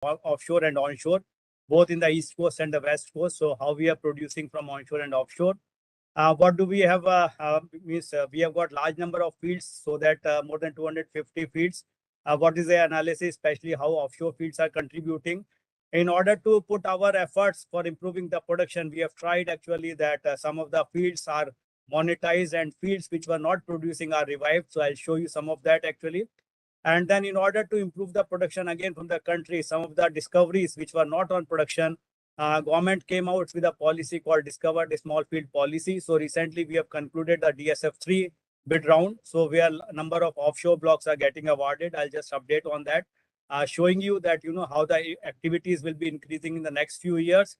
offshore and onshore, both in the East Coast and the West Coast. So how we are producing from onshore and offshore. What do we have? We have got large number of fields, so that more than 250 fields. What is the analysis, especially how offshore fields are contributing? In order to put our efforts for improving the production, we have tried actually that some of the fields are monetized and fields which were not producing are revived. So I'll show you some of that actually. And then in order to improve the production again from the country, some of the discoveries which were not on production, government came out with a policy called Discovered Small Field Policy. So recently we have concluded the DSF3 bid round. So where a number of offshore blocks are getting awarded. I'll just update on that, showing you that, how the activities will be increasing in the next few years.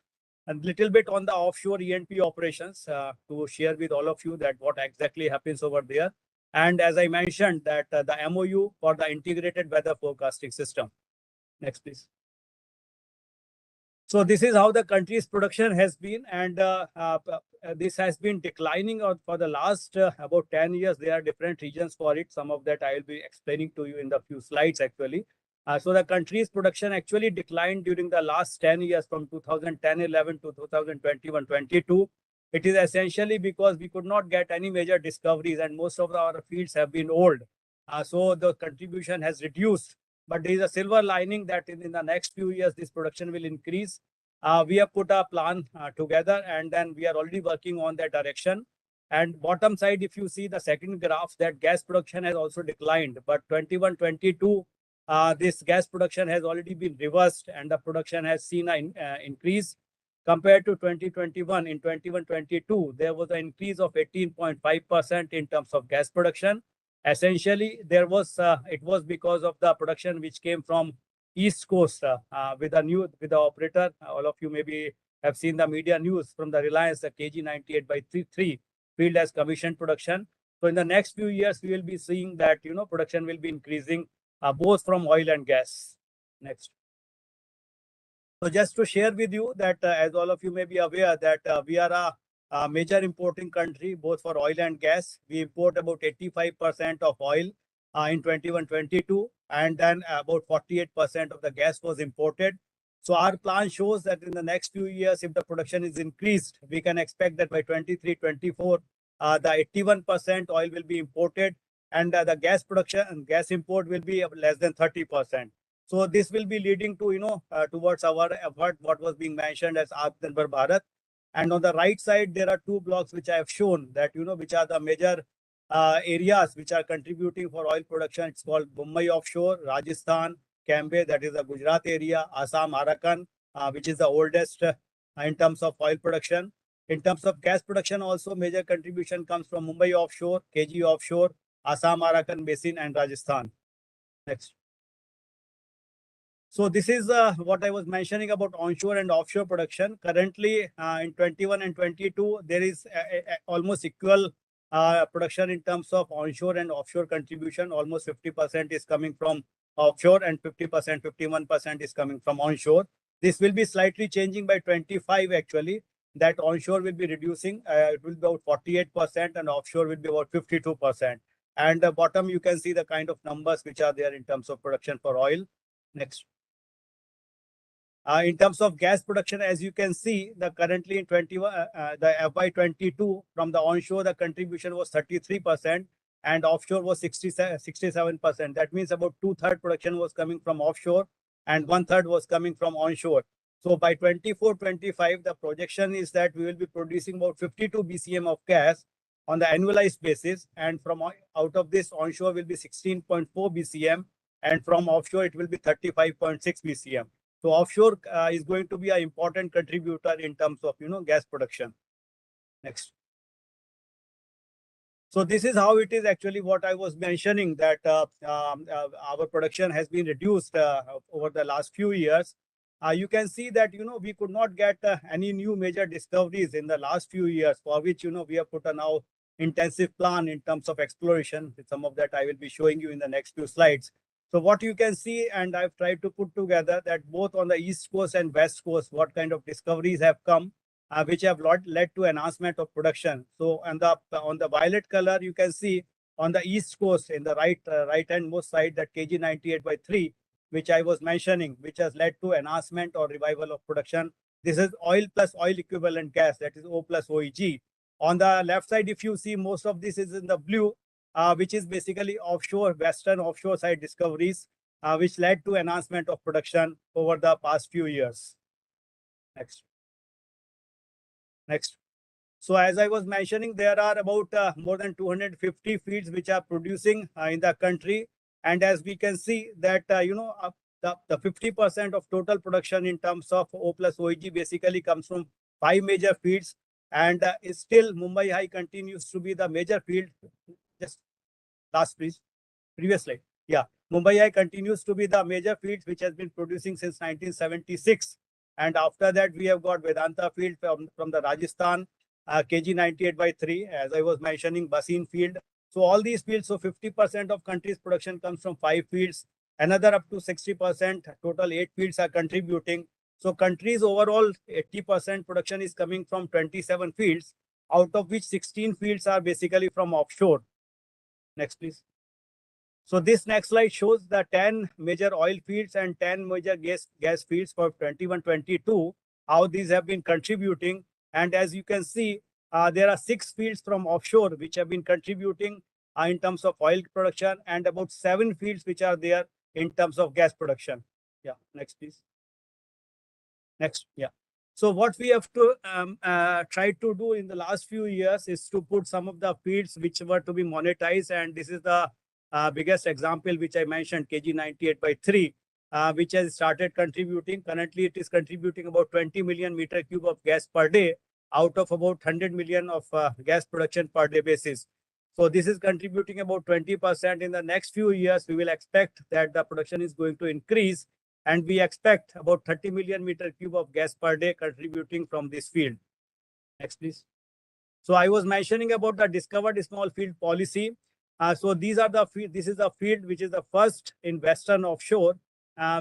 And little bit on the offshore E&P operations to share with all of you that what exactly happens over there. And as I mentioned that the MOU for the integrated weather forecasting system. Next, please. So this is how the country's production has been, and this has been declining for the last about 10 years. There are different reasons for it. Some of that I will be explaining to you in the few slides actually. So the country's production actually declined during the last 10 years from 2010-11 to 2021-22. It is essentially because we could not get any major discoveries and most of our fields have been old. So the contribution has reduced. But there is a silver lining that in the next few years, this production will increase. We have put a plan together and then we are already working on that direction. And bottom side, if you see the second graph, that gas production has also declined. But 21-22, this gas production has already been reversed and the production has seen an increase. Compared to 2021, in 21-22, there was an increase of 18.5% in terms of gas production. Essentially, it was because of the production which came from East Coast with the operator. All of you maybe have seen the media news from the Reliance, the KG-98/3 field has commissioned production. So in the next few years, we will be seeing that production will be increasing both from oil and gas. Next. So just to share with you that as all of you may be aware that we are a major importing country, both for oil and gas. We import about 85% of oil in 21-22, and then about 48% of the gas was imported. So our plan shows that in the next few years, if the production is increased, we can expect that by 23-24, the 81% oil will be imported, and the gas production and gas import will be less than 30%. So this will be leading to, towards our effort, what was being mentioned as Atmanirbhar Bharat. And on the right side, there are two blocks which I have shown that, which are the major areas which are contributing for oil production. It's called Mumbai offshore, Rajasthan, Cambay, that is the Gujarat area, Assam, Arakan, which is the oldest in terms of oil production. In terms of gas production, also major contribution comes from Mumbai offshore, KG offshore, Assam, Arakan basin, and Rajasthan. Next. So this is what I was mentioning about onshore and offshore production. Currently, in 21 and 22, there is almost equal production in terms of onshore and offshore contribution. Almost 50% is coming from offshore and 50%, 51% is coming from onshore. This will be slightly changing by 25 actually. That onshore will be reducing. It will be about 48% and offshore will be about 52%. And the bottom, you can see the kind of numbers which are there in terms of production for oil. Next. In terms of gas production, as you can see, currently in the FY22 from the onshore, the contribution was 33% and offshore was 67%. That means about 2/3 production was coming from offshore and 1/3 was coming from onshore. So by 24-25, the projection is that we will be producing about 52 BCM of gas on the annualized basis, and from out of this, onshore will be 16.4 BCM, and from offshore it will be 35.6 BCM. So offshore is going to be an important contributor in terms of gas production. Next. So this is how it is actually what I was mentioning, that our production has been reduced over the last few years. You can see that we could not get any new major discoveries in the last few years, for which we have put a now intensive plan in terms of exploration. Some of that I will be showing you in the next few slides. So what you can see, and I've tried to put together that both on the East Coast and West Coast, what kind of discoveries have come, which have led to enhancement of production. So on the violet color, you can see on the East Coast in the right handmost side, that KG-98/3, which I was mentioning, which has led to enhancement or revival of production. This is oil plus oil equivalent gas, that is O plus OEG. On the left side, if you see, most of this is in the blue, which is basically offshore, western offshore side discoveries, which led to enhancement of production over the past few years. Next. Next. So as I was mentioning, there are about more than 250 fields which are producing in the country. And as we can see that, the 50% of total production in terms of O plus OEG basically comes from 5 major fields. And still Mumbai High continues to be the major field. Just last, please. Previous slide. Yeah. Mumbai High continues to be the major field which has been producing since 1976. And after that, we have got Vedanta field from the Rajasthan, KG-98/3, as I was mentioning, Basin field. So all these fields, so 50% of country's production comes from 5 fields, another up to 60%, total 8 fields are contributing. So country's overall 80% production is coming from 27 fields, out of which 16 fields are basically from offshore. Next, please. So this next slide shows the 10 major oil fields and 10 major gas fields for 21-22, how these have been contributing. And as you can see, there are 6 fields from offshore which have been contributing in terms of oil production, and about 7 fields which are there in terms of gas production. Yeah, next, please. Next, yeah. So what we have to try to do in the last few years is to put some of the fields which were to be monetized, and this is the biggest example which I mentioned, KG-98/3, which has started contributing. Currently, it is contributing about 20 million meter cube of gas per day out of about 100 million of gas production per day basis. So this is contributing about 20%. In the next few years, we will expect that the production is going to increase, and we expect about 30 million meter cube of gas per day contributing from this field. Next, please. So I was mentioning about the discovered small field policy. So these are the field. This is the field which is the first in Western offshore,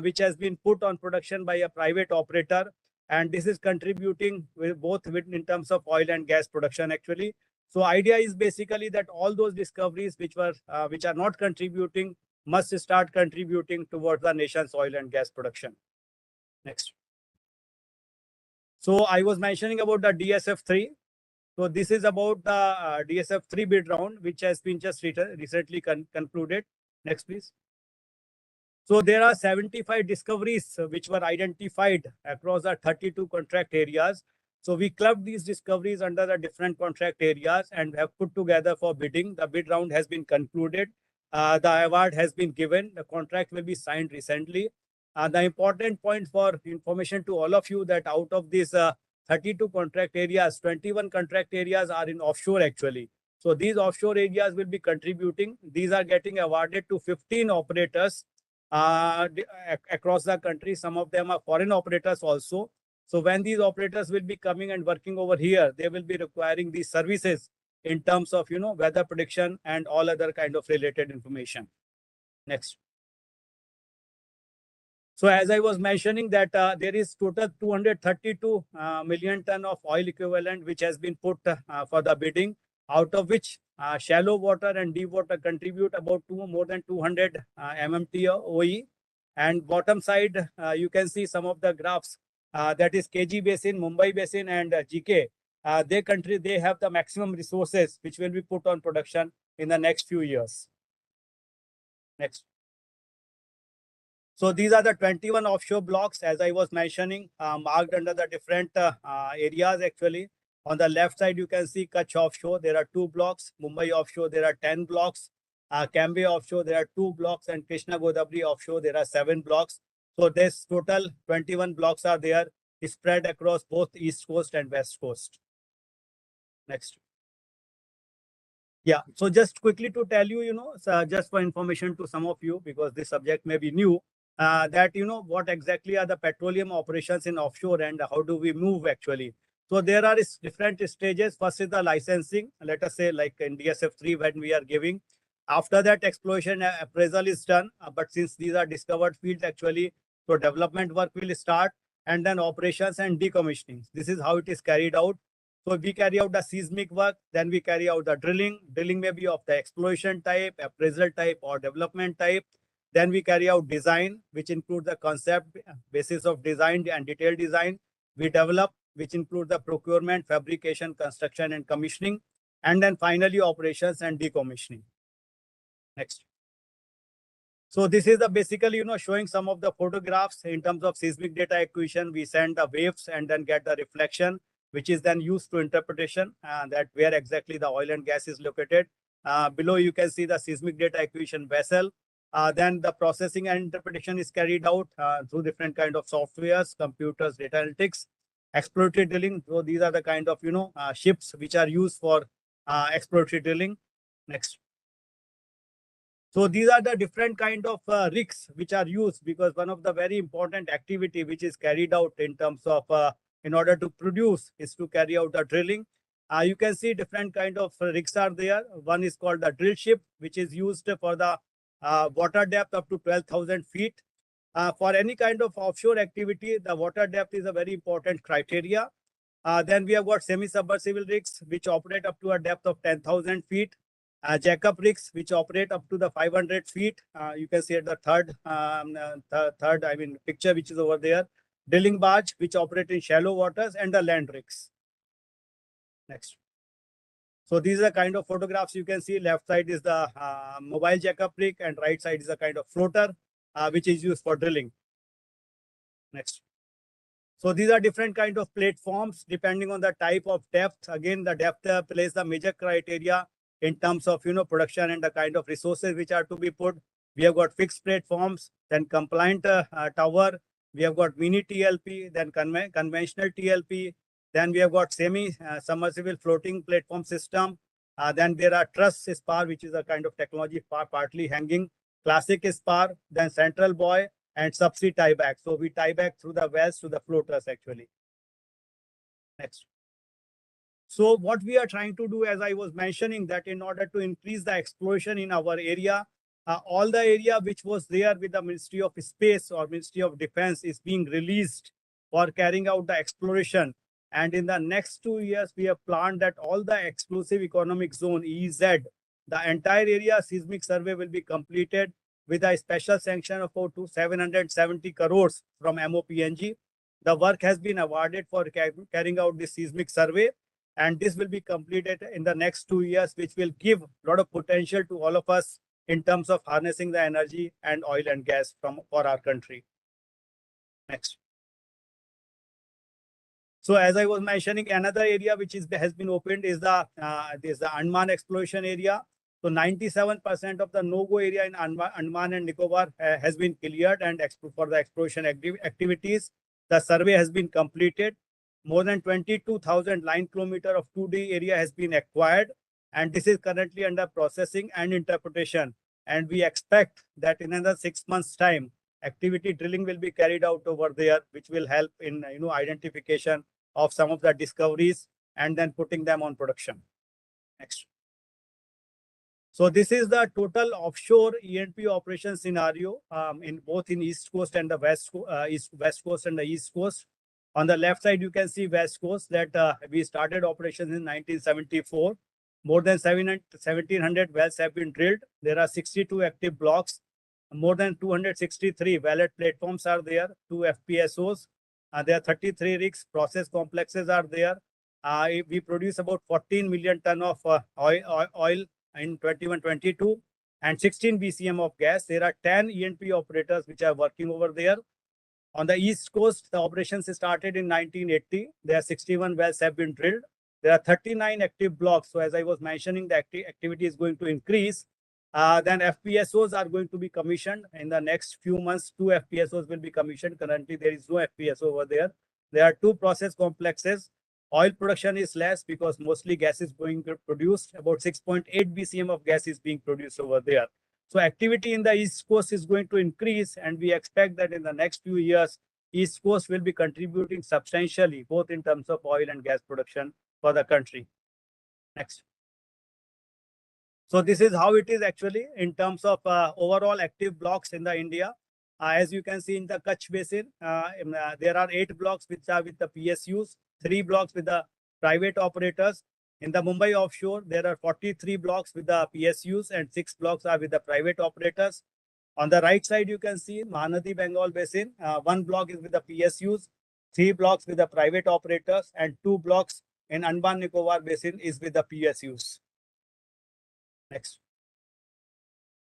which has been put on production by a private operator, and this is contributing with both in terms of oil and gas production actually. So idea is basically that all those discoveries which are not contributing must start contributing towards the nation's oil and gas production. Next. So I was mentioning about the DSF-3. So this is about the DSF-3 bid round, which has been just recently concluded. Next, please. So there are 75 discoveries which were identified across the 32 contract areas. So we clubbed these discoveries under the different contract areas and have put together for bidding. The bid round has been concluded. The award has been given. The contract will be signed recently. The important point for information to all of you that out of these 32 contract areas, 21 contract areas are in offshore actually. So these offshore areas will be contributing. These are getting awarded to 15 operators across the country. Some of them are foreign operators also. So when these operators will be coming and working over here, they will be requiring these services in terms of, weather prediction and all other kind of related information. Next. So as I was mentioning that there is total 232 million ton of oil equivalent which has been put for the bidding, out of which shallow water and deep water contribute about more than 200 MMTOE. And bottom side, you can see some of the graphs. That is KG Basin, Mumbai Basin, and GK. They have the maximum resources which will be put on production in the next few years. Next. So these are the 21 offshore blocks, as I was mentioning, marked under the different areas actually. On the left side, you can see Kutch offshore. There are 2 blocks. Mumbai offshore, there are 10 blocks. Cambay offshore, there are 2 blocks. And Krishna Godavari offshore, there are 7 blocks. So this total 21 blocks are there, spread across both East Coast and West Coast. Next. Yeah, so just quickly to tell you, just for information to some of you, because this subject may be new, that, what exactly are the petroleum operations in offshore and how do we move actually. So there are different stages. First is the licensing, let us say like in DSF-3 when we are giving. After that, exploration appraisal is done. But since these are discovered fields actually, so development work will start, and then operations and decommissioning. This is how it is carried out. So we carry out the seismic work, then we carry out the drilling. Drilling may be of the exploration type, appraisal type, or development type. Then we carry out design, which includes the concept, basis of design and detailed design. We develop, which include the procurement, fabrication, construction, and commissioning. And then finally, operations and decommissioning. Next. So this is the basically, showing some of the photographs in terms of seismic data acquisition. We send the waves and then get the reflection, which is then used to interpretation that where exactly the oil and gas is located. Below, you can see the seismic data acquisition vessel. Then the processing and interpretation is carried out through different kind of softwares, computers, data analytics, exploratory drilling. So these are the kind of, ships which are used for exploratory drilling. Next. So these are the different kind of rigs which are used, because one of the very important activity which is carried out in terms of in order to produce is to carry out the drilling. You can see different kind of rigs are there. One is called the drill ship, which is used for the water depth up to 12,000 feet. For any kind of offshore activity, the water depth is a very important criteria. Then we have got semi-submersible rigs, which operate up to a depth of 10,000 feet. Jackup rigs, which operate up to the 500 feet. You can see at the third, picture, which is over there. Drilling barge, which operate in shallow waters, and the land rigs. Next. So these are the kind of photographs you can see. Left side is the mobile jackup rig, and right side is a kind of floater, which is used for drilling. Next. So these are different kind of platforms depending on the type of depth. Again, the depth plays the major criteria in terms of production and the kind of resources which are to be put. We have got fixed platforms, then compliant tower. We have got mini TLP, then conventional TLP. Then we have got semi-submersible floating platform system. Then there are truss spar, which is a kind of technology partly hanging. Classic spar, then central buoy, and subsea tieback. So we tie back through the wells to the floaters actually. Next. So what we are trying to do, as I was mentioning, that in order to increase the exploration in our area, all the area which was there with the Ministry of Space or Ministry of Defense is being released for carrying out the exploration. And in the next 2 years, we have planned that all the exclusive economic zone, EEZ, the entire area seismic survey will be completed with a special sanction of about 770 crores from MOPNG. The work has been awarded for carrying out the seismic survey. And this will be completed in the next 2 years, which will give a lot of potential to all of us in terms of harnessing the energy and oil and gas for our country. Next. So as I was mentioning, another area which has been opened is the Unmanned exploration area. So 97% of the no-go area in Andaman and Nicobar has been cleared and for the exploration activities. The survey has been completed. More than 22,000 line kilometer of 2D area has been acquired, and this is currently under processing and interpretation. And we expect that in another 6 months' time, activity drilling will be carried out over there, which will help in identification of some of the discoveries and then putting them on production. Next. So this is the total offshore E&P operation scenario in both in East Coast and the West Coast and the East Coast. On the left side, you can see West Coast that we started operations in 1974. More than 1,700 wells have been drilled. There are 62 active blocks. More than 263 valid platforms are there, 2 FPSOs. There are 33 rigs, process complexes are there. We produce about 14 million ton of oil in 21-22 and 16 BCM of gas. There are 10 E&P operators which are working over there. On the East Coast, the operations started in 1980. There are 61 wells have been drilled. There are 39 active blocks. So as I was mentioning, the activity is going to increase. Then FPSOs are going to be commissioned in the next few months. 2 FPSOs will be commissioned. Currently, there is no FPSO over there. There are 2 process complexes. Oil production is less because mostly gas is being produced. About 6.8 BCM of gas is being produced over there. So activity in the East Coast is going to increase, and we expect that in the next few years, East Coast will be contributing substantially, both in terms of oil and gas production for the country. Next. So this is how it is actually in terms of overall active blocks in the India. As you can see in the Kutch Basin, there are 8 blocks which are with the PSUs, 3 blocks with the private operators. In the Mumbai offshore, there are 43 blocks with the PSUs and 6 blocks are with the private operators. On the right side, you can see Mahanadi Bengal Basin. 1 block is with the PSUs, 3 blocks with the private operators, and 2 blocks in Andaman Nicobar Basin is with the PSUs. Next.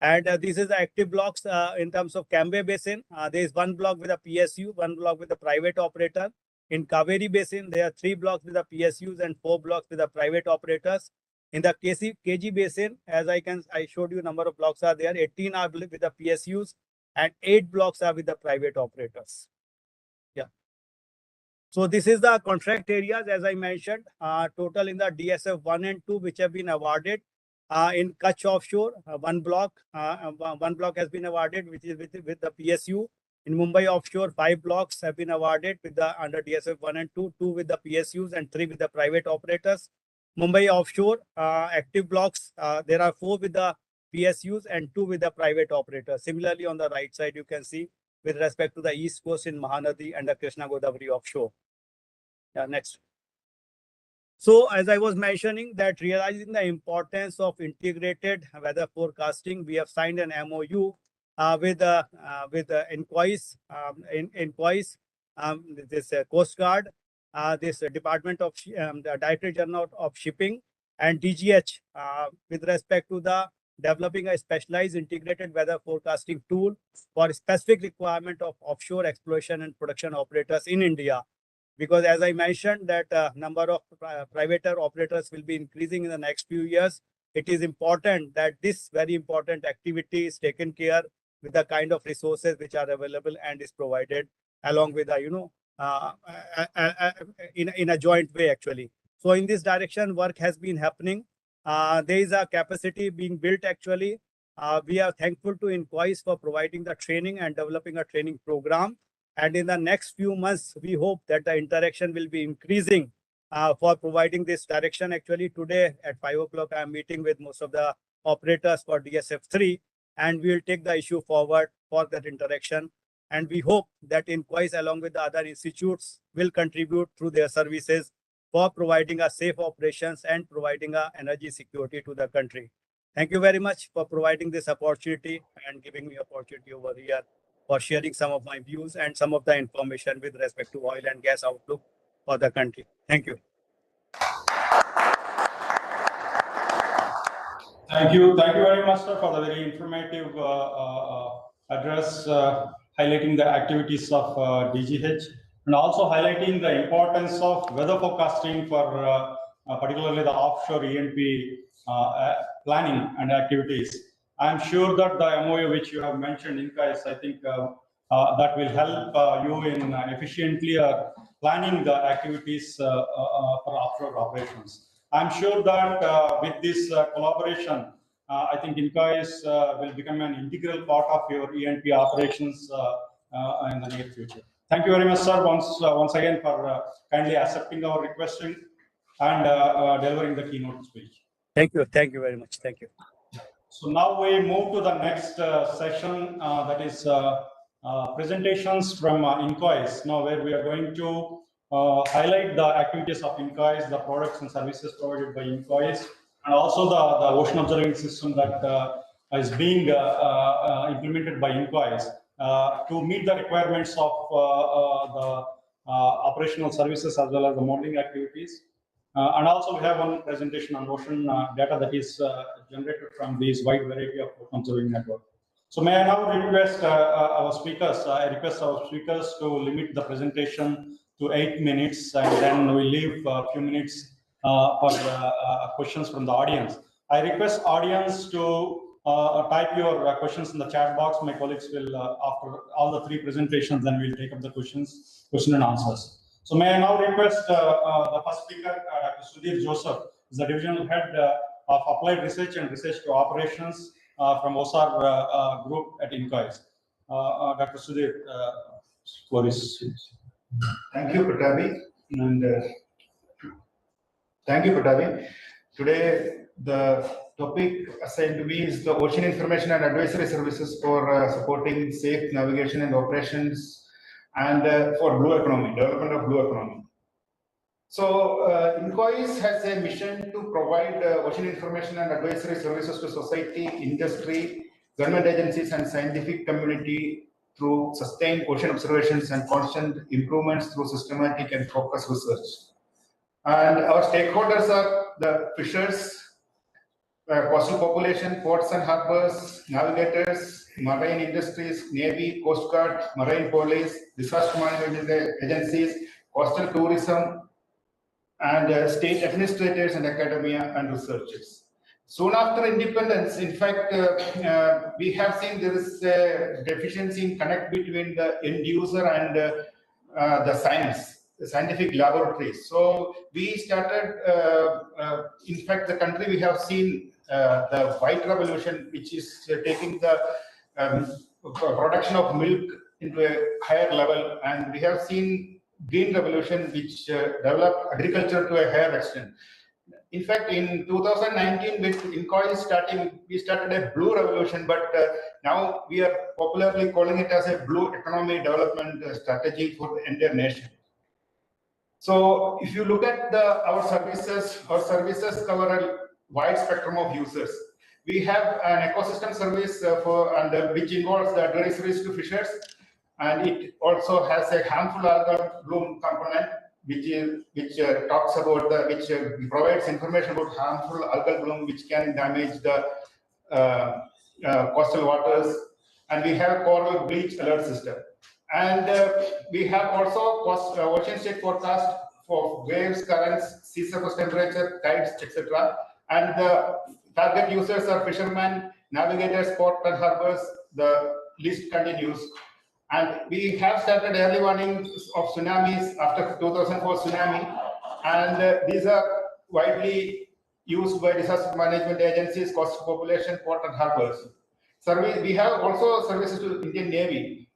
And this is the active blocks in terms of Cambay Basin. There is 1 block with a PSU, 1 block with a private operator. In Kaveri Basin, there are 3 blocks with the PSUs and 4 blocks with the private operators. In the KG Basin, as I showed you, number of blocks are there. 18 are with the PSUs and 8 blocks are with the private operators. Yeah. So this is the contract areas, as I mentioned, total in the DSF 1 and 2, which have been awarded. In Kutch offshore, 1 block has been awarded, which is with the PSU. In Mumbai offshore, 5 blocks have been awarded with the under DSF 1 and 2, 2 with the PSUs and 3 with the private operators. Mumbai offshore, active blocks, there are 4 with the PSUs and 2 with the private operators. Similarly, on the right side, you can see with respect to the East Coast in Mahanadi and the Krishna Godavari offshore. Yeah, next. So, as I was mentioning, that realizing the importance of integrated weather forecasting, we have signed an MOU with Inquis, this Coast Guard, this Department of the Director General of Shipping, and DGH with respect to the developing a specialized integrated weather forecasting tool for specific requirement of offshore exploration and production operators in India. Because as I mentioned that number of private operators will be increasing in the next few years, it is important that this very important activity is taken care with the kind of resources which are available and is provided along with the, in a joint way actually. So in this direction, work has been happening. There is a capacity being built actually. We are thankful to Inquis for providing the training and developing a training program. And in the next few months, we hope that the interaction will be increasing for providing this direction. Actually, today at 5 o'clock, I am meeting with most of the operators for DSF3, and we will take the issue forward for that interaction. And we hope that Inquis, along with the other institutes, will contribute through their services for providing a safe operations and providing a energy security to the country. Thank you very much for providing this opportunity and giving me opportunity over here for sharing some of my views and some of the information with respect to oil and gas outlook for the country. Thank you. Thank you very much, sir, for the very informative address highlighting the activities of DGH and also highlighting the importance of weather forecasting for particularly the offshore E&P planning and activities. I'm sure that the MOU which you have mentioned, Inquis, I think that will help you in efficiently planning the activities for offshore operations. I'm sure that with this collaboration, I think Inquis will become an integral part of your E&P operations in the near future. Thank you very much, sir, once again for kindly accepting our request and delivering the keynote speech. Thank you very much. Thank you. So now we move to the next session, that is presentations from Inquis. Now, where we are going to highlight the activities of Inquis, the products and services provided by Inquis, and also the ocean observing system that is being implemented by Inquis to meet the requirements of the operational services as well as the modeling activities. And also we have one presentation on ocean data that is generated from these wide variety of observing network. So may I now request our speakers, to limit the presentation to 8 minutes, and then we leave a few minutes for questions from the audience. I request audience to type your questions in the chat box. My colleagues will, after all the 3 presentations, then we'll take up the question and answers. So may I now request the first speaker, Dr. Sudhir Joseph, is the Divisional Head of Applied Research and Research to Operations from OSAR Group at Inquis. Dr. Sudhir, floor is yours. Thank you, Pratavi. And thank you, Pratavi. Today, the topic assigned to me is the Ocean Information and Advisory Services for supporting safe navigation and operations and for blue economy, development of blue economy. So, Inquis has a mission to provide ocean information and advisory services to society, industry, government agencies and scientific community through sustained ocean observations and constant improvements through systematic and focused research. And our stakeholders are the fishers, coastal population, ports and harbors, navigators, marine industries, Navy, Coast Guard, Marine Police, disaster management agencies, coastal tourism, and state administrators and academia and researchers. Soon after independence, in fact, we have seen there is a deficiency in connect between the end user and the science, the scientific laboratories. So we started, in fact, the country we have seen the white revolution, which is taking the production of milk into a higher level, and we have seen green revolution, which developed agriculture to a higher extent. In fact, in 2019, with INCOI starting, we started a blue revolution, but now we are popularly calling it as a blue economy development strategy for the entire nation. So if you look at our services cover a wide spectrum of users. We have an ecosystem service which involves the advisories to fishers, and it also has a harmful algal bloom component, which talks about which provides information about harmful algal bloom which can damage the coastal waters. And we have coral bleach alert system, and we have also ocean state forecast for waves, currents, sea surface temperature, tides, etc. And the target users are fishermen, navigators, port and harbors. The list continues. And we have started early warnings of tsunamis after 2004 tsunami, and these are widely used by disaster management agencies, coastal population, port and harbors. We have also services to Indian Navy,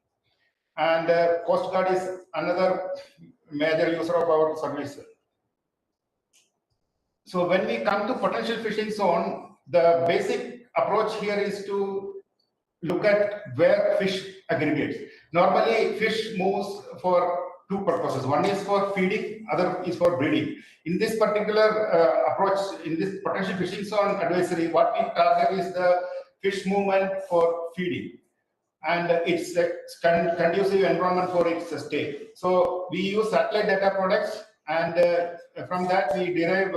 and Coast Guard is another major user of our service. So when we come to potential fishing zone, the basic approach here is to look at where fish aggregates. Normally, fish moves for two purposes. One is for feeding, other is for breeding. In this particular approach, in this potential fishing zone advisory, what we target is the fish movement for feeding, and it's a conducive environment for its stay. So we use satellite data products, and from that we derive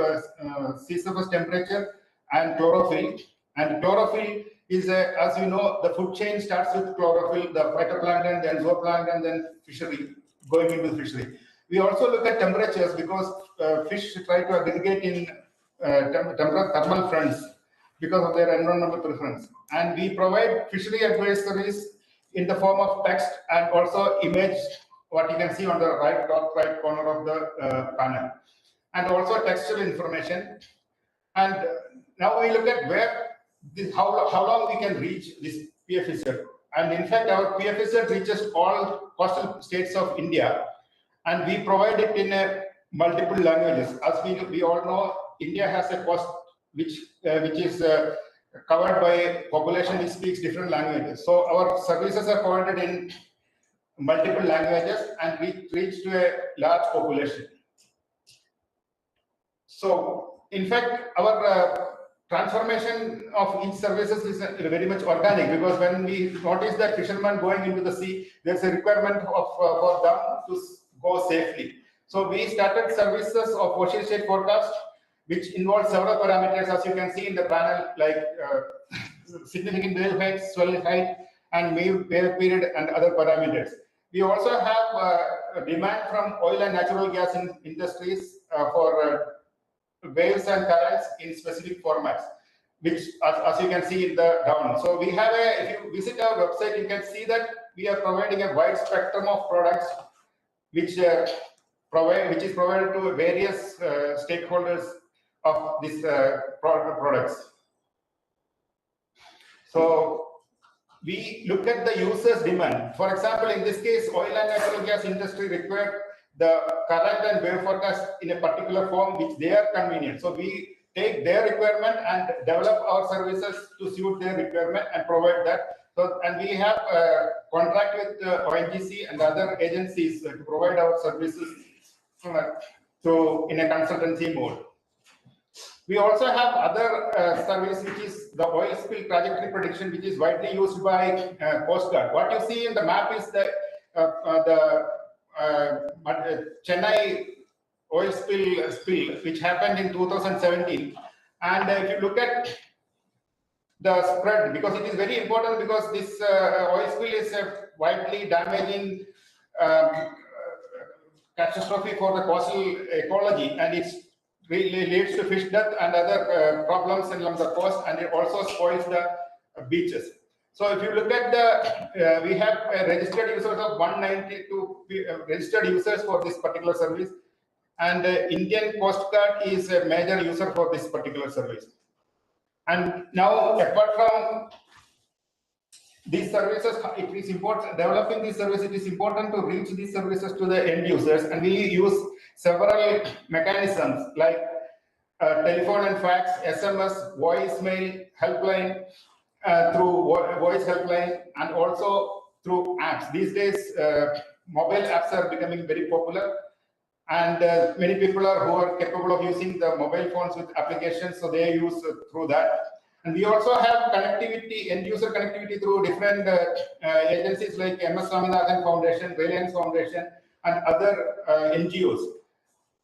sea surface temperature and chlorophyll. And chlorophyll is, as you know, the food chain starts with chlorophyll, the phytoplankton, then zooplankton, then fishery, going into the fishery. We also look at temperatures because fish try to aggregate in thermal fronts because of their environmental preference. And we provide fishery advisories in the form of text and also image, what you can see on the top right corner of the panel, and also textual information. And now we look at how long we can reach this PFZ. And in fact, our PFZ reaches all coastal states of India, and we provide it in multiple languages. As we all know, India has a coast which is covered by a population which speaks different languages. So our services are provided in multiple languages, and we reach to a large population. So in fact, our transformation of each services is very much organic, because when we notice that fishermen going into the sea, there's a requirement for them to go safely. So we started services of ocean state forecast, which involves several parameters, as you can see in the panel, like significant wave height, swell height, and wave period, and other parameters. We also have a demand from oil and natural gas industries for waves and currents in specific formats, which as you can see in the down. So we have if you visit our website, you can see that we are providing a wide spectrum of products which is provided to various stakeholders of these products. So we look at the user's demand. For example, in this case, oil and natural gas industry require the current and wave forecast in a particular form which they are convenient. So we take their requirement and develop our services to suit their requirement and provide that. So, and we have a contract with ONGC and other agencies to provide our services in a consultancy mode. We also have other service, which is the oil spill trajectory prediction, which is widely used by Coast Guard. What you see in the map is the Chennai oil spill, which happened in 2017. And if you look at the spread, because it is very important, because this oil spill is a widely damaging catastrophe for the coastal ecology, and it really leads to fish death and other problems along the coast, and it also spoils the beaches. So if you look at the, we have registered users of 192 registered users for this particular service, and Indian Coast Guard is a major user for this particular service. And now, apart from these services, it is important, developing these services, it is important to reach these services to the end users, and we use several mechanisms like telephone and fax, SMS, voicemail, helpline, through voice helpline, and also through apps. These days, mobile apps are becoming very popular, and many people who are capable of using the mobile phones with applications, so they use through that. And we also have connectivity, end user connectivity, through different agencies like MS Swaminathan Foundation, Reliance Foundation, and other NGOs.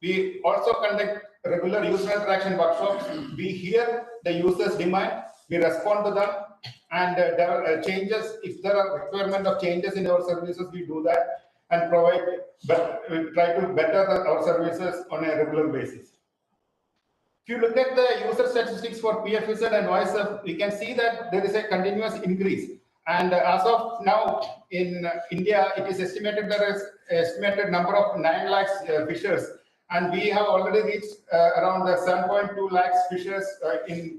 We also conduct regular user interaction workshops. We hear the users' demand, we respond to them, and changes, if there are requirement of changes in our services, we do that and provide, but we try to better our services on a regular basis. If you look at the user statistics for PFZ and OSF, we can see that there is a continuous increase. And as of now, in India, it is estimated there is an estimated number of 9 lakhs fishers, and we have already reached around 7.2 lakhs fishers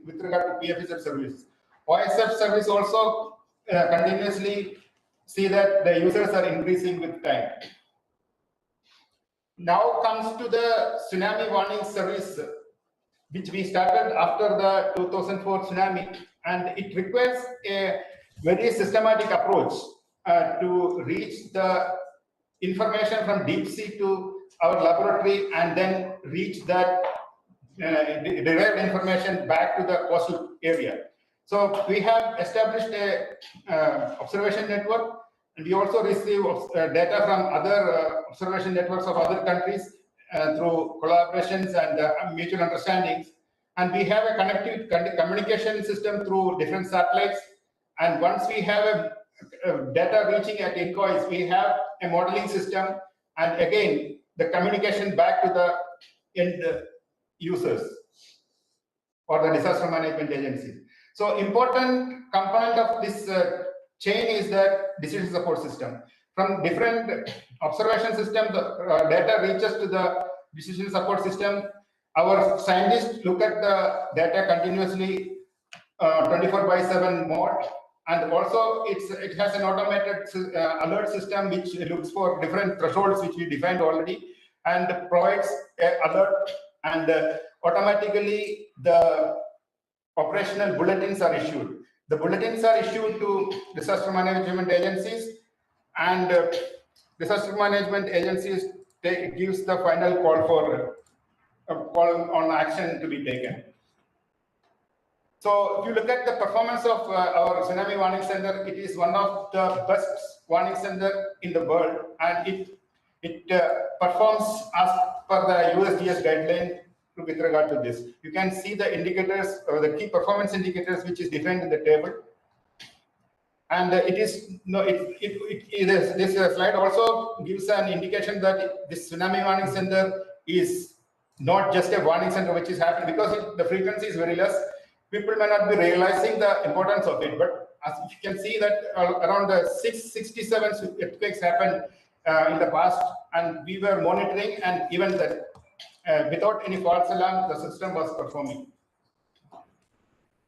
with regard to PFZ services. OSF service also continuously see that the users are increasing with time. Now comes to the tsunami warning service, which we started after the 2004 tsunami, and it requires a very systematic approach to reach the information from deep sea to our laboratory, and then reach that derived information back to the coastal area. So we have established a observation network, and we also receive data from other observation networks of other countries through collaborations and mutual understandings. And we have a connected communication system through different satellites. And once we have a data reaching at INCOIS, we have a modeling system, and again, the communication back to the end users or the disaster management agencies. So important component of this chain is the decision support system. From different observation system, the data reaches to the decision support system. Our scientists look at the data continuously 24/7 mode, and also it has an automated alert system which looks for different thresholds which we defined already, and provides an alert, and automatically the operational bulletins are issued. The bulletins are issued to disaster management agencies, and disaster management agencies gives the final call for call on action to be taken. So if you look at the performance of our tsunami warning center, it is one of the best warning center in the world, and it performs as per the USGS guideline with regard to this. You can see the indicators, or the key performance indicators, which is defined in the table. And it is this slide also gives an indication that this tsunami warning center is not just a warning center which is happening, because the frequency is very less. People may not be realizing the importance of it, but as you can see that around 667 earthquakes happened in the past, and we were monitoring, and even that without any false alarm, the system was performing.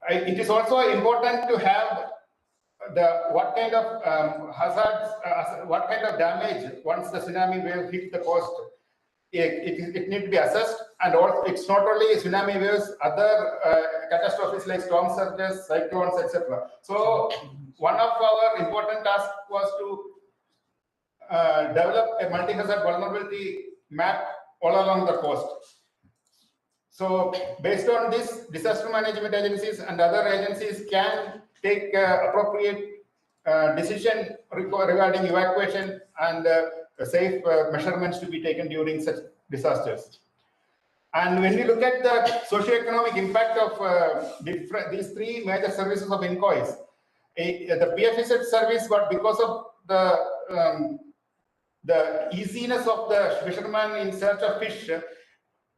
It is also important to have what kind of hazards, what kind of damage once the tsunami wave hit the coast. It needs to be assessed, and also it's not only tsunami waves, other catastrophes like storm surges, cyclones, etc. So one of our important tasks was to develop a multi-hazard vulnerability map all along the coast. So based on this, disaster management agencies and other agencies can take appropriate decision regarding evacuation and safe measurements to be taken during such disasters. And when we look at the socio-economic impact of these three major services of INCOIS, the PFZ service, but because of the easiness of the fisherman in search of fish,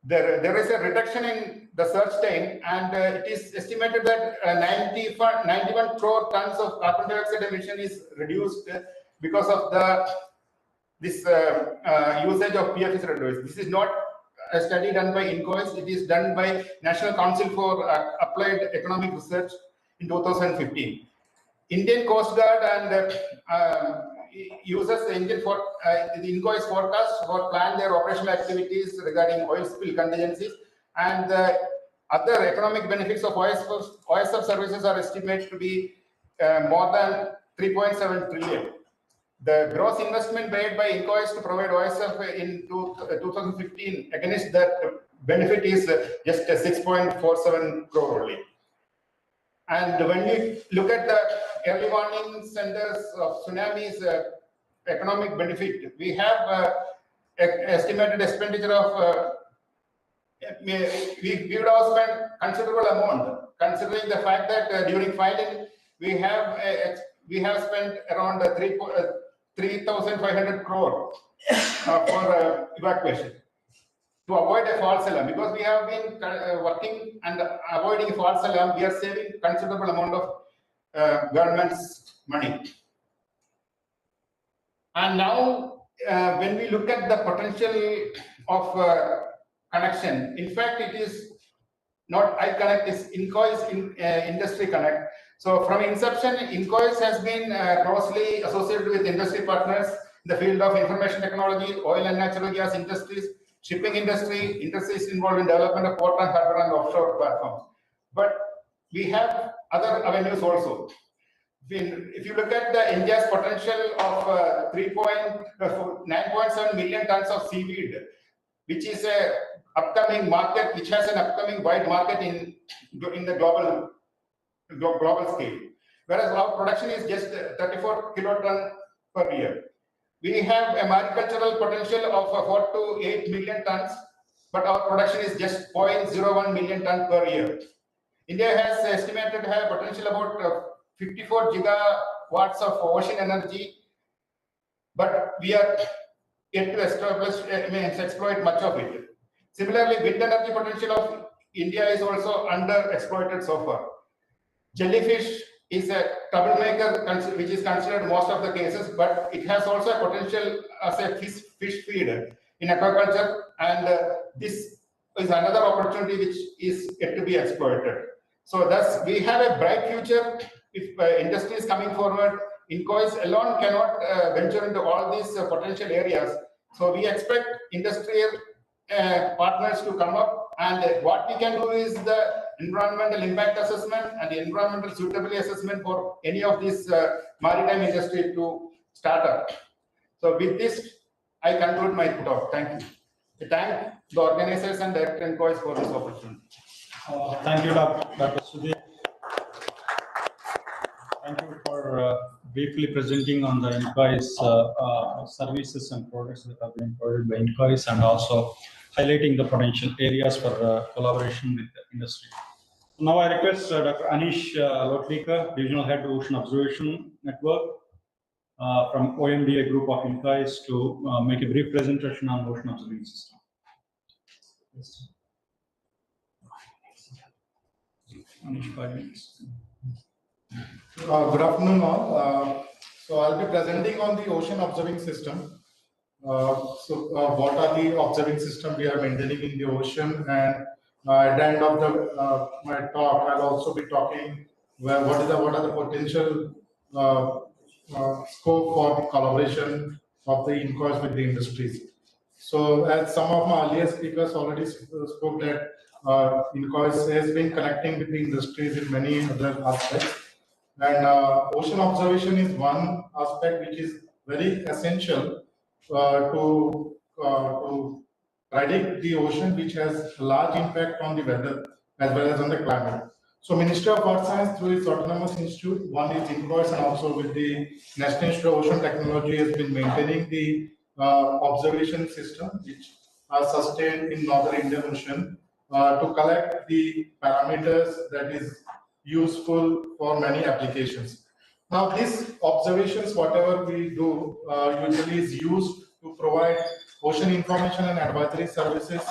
there is a reduction in the search time, and it is estimated that 91 crore tons of carbon dioxide emission is reduced because of this usage of PFZ reducers. This is not a study done by INCOIS, it is done by National Council for Applied Economic Research in 2015. Indian Coast Guard and uses the the INCOIS forecast for plan their operational activities regarding oil spill contingencies, and the other economic benefits of OSF services are estimated to be more than 3.7 trillion. The gross investment made by INCOIS to provide OSF in 2015 against that benefit is just 6.47 crore only. And when we look at the early warning centers of tsunamis economic benefit, we have estimated expenditure of we would have spent considerable amount, considering the fact that during fighting we have spent around 3,500 crore for evacuation to avoid a false alarm. Because we have been working and avoiding false alarm, we are saving considerable amount of government's money. And now, when we look at the potential of connection, in fact, it is not iConnect, it's INCOIS Industry Connect. So from inception, INCOIS has been closely associated with industry partners in the field of information technology, oil and natural gas industries, shipping industry. Industry is involved in development of port and harbor and offshore platforms. But we have other avenues also. If you look at the India's potential of 9.7 million tons of seaweed, which is a upcoming market, which has an upcoming wide market in the global scale, whereas our production is just 34 kiloton per year. We have a agricultural potential of 4 to 8 million tons, but our production is just 0.01 million ton per year. India has estimated to have potential about 54 gigawatts of ocean energy, but we are yet to exploit much of it. Similarly, wind energy potential of India is also underexploited so far. Jellyfish is a troublemaker, which is considered most of the cases, but it has also a potential as a fish feed in aquaculture, and this is another opportunity which is yet to be exploited. So thus, we have a bright future if industry is coming forward. INCOIS alone cannot venture into all these potential areas. So we expect industrial partners to come up, and what we can do is the environmental impact assessment and the environmental suitability assessment for any of this maritime industry to start up. So with this, I conclude my talk. Thank you. I thank the organizers and Director INCOIS for this opportunity. Thank you, Dr. Sudhir. Thank you for briefly presenting on the INCOIS services and products that have been provided by INCOIS, and also highlighting the potential areas for collaboration with the industry. Now I request Dr. Anish Lotlika, Regional Head Ocean Observation Network from OMDA Group of INCOIS, to make a brief presentation on ocean observing system. Anish, 5 minutes. Good afternoon, all. So I'll be presenting on the ocean observing system. What are the observing system we are maintaining in the ocean, and at the end of my talk, I'll also be talking what are the potential scope for the collaboration of the INCOIS with the industries. So as some of my earlier speakers already spoke that INCOIS has been connecting with the industries in many other aspects. And ocean observation is one aspect which is very essential to predict the ocean, which has a large impact on the weather as well as on the climate. So Ministry of Earth Science through its autonomous institute, one is INCOIS, and also with the National Institute of Ocean Technology has been maintaining the observation system which are sustained in Northern Indian Ocean to collect the parameters that is useful for many applications. Now, these observations, whatever we do, usually is used to provide ocean information and advisory services.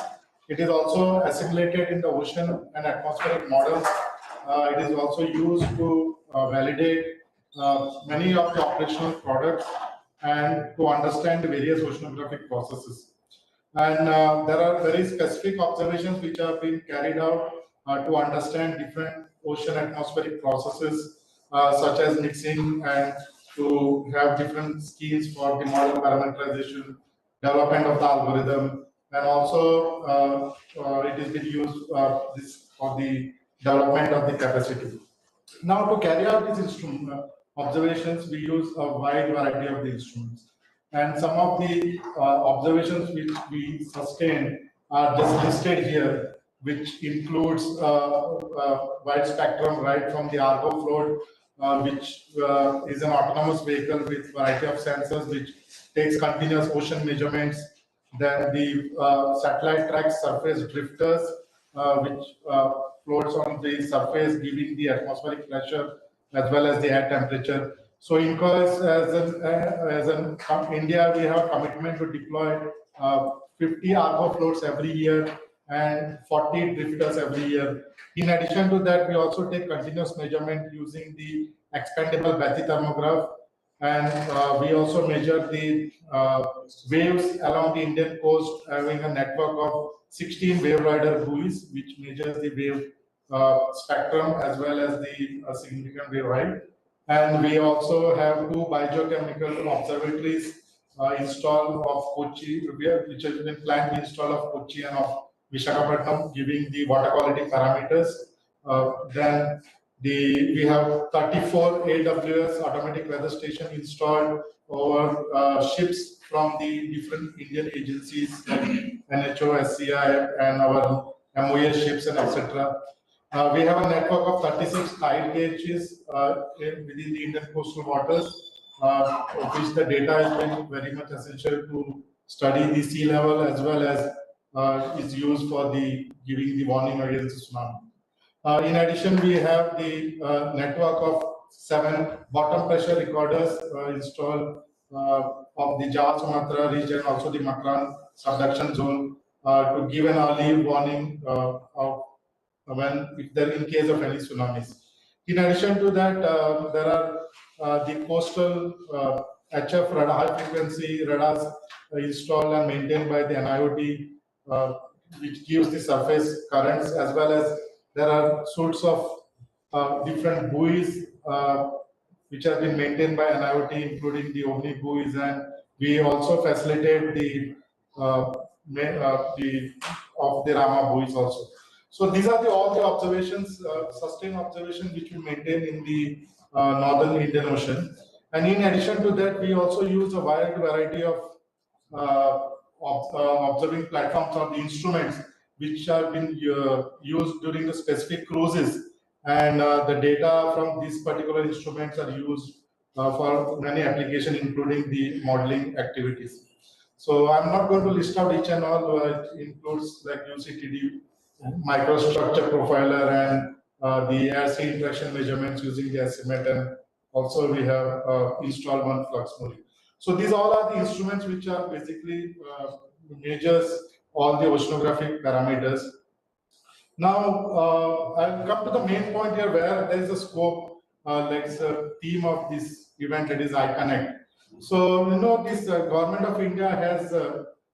It is also assimilated in the ocean and atmospheric models. It is also used to validate many of the operational products and to understand the various oceanographic processes. And there are very specific observations which have been carried out to understand different ocean atmospheric processes, such as mixing, and to have different schemes for the model parameterization, development of the algorithm, and also it is being used this for the development of the capacity. Now, to carry out these observations, we use a wide variety of the instruments. And some of the observations which we sustain are just listed here, which includes wide spectrum, right from the Argo float, which is an autonomous vehicle with variety of sensors, which takes continuous ocean measurements. Then the satellite tracks surface drifters, which floats on the surface, giving the atmospheric pressure as well as the air temperature. So INCOIS, as an India, we have a commitment to deploy 50 Argo floats every year and 40 drifters every year. In addition to that, we also take continuous measurement using the expandable bathythermograph, and we also measure the waves along the Indian coast, having a network of 16 wave rider buoys, which measures the wave spectrum as well as the significant wave height. And we also have two biogeochemical observatories installed of Kochi, which has been planned to install of Kochi and of Visakhapatnam, giving the water quality parameters. Then we have 34 AWS automatic weather station installed over ships from the different Indian agencies like NHO, SCI, and our MOS ships and etc. We have a network of 36 tide gauges within the Indian coastal waters, of which the data has been very much essential to study the sea level as well as is used for the giving the warning against the tsunami. In addition, we have the network of 7 bottom pressure recorders installed of the Java Sumatra region, also the Makran subduction zone, to give an early warning of if there in case of any tsunamis. In addition to that, there are the coastal HF radar, high frequency radars installed and maintained by the NIOT, which gives the surface currents, as well as there are sorts of different buoys which have been maintained by NIOT, including the Omni buoys, and we also facilitate the Rama buoys also. So these are all the observations, sustained observation, which we maintain in the northern Indian Ocean. And in addition to that, we also use a wide variety of observing platforms or the instruments which have been used during the specific cruises. And the data from these particular instruments are used for many applications, including the modeling activities. So I'm not going to list out each and all. It includes like UCTD, microstructure profiler, and the air-sea interaction measurements using the estimate, and also we have installed one flux model. So these all are the instruments which are basically measures all the oceanographic parameters. Now I'll come to the main point here, where there is a scope, like the theme of this event, that is iConnect. So this government of India has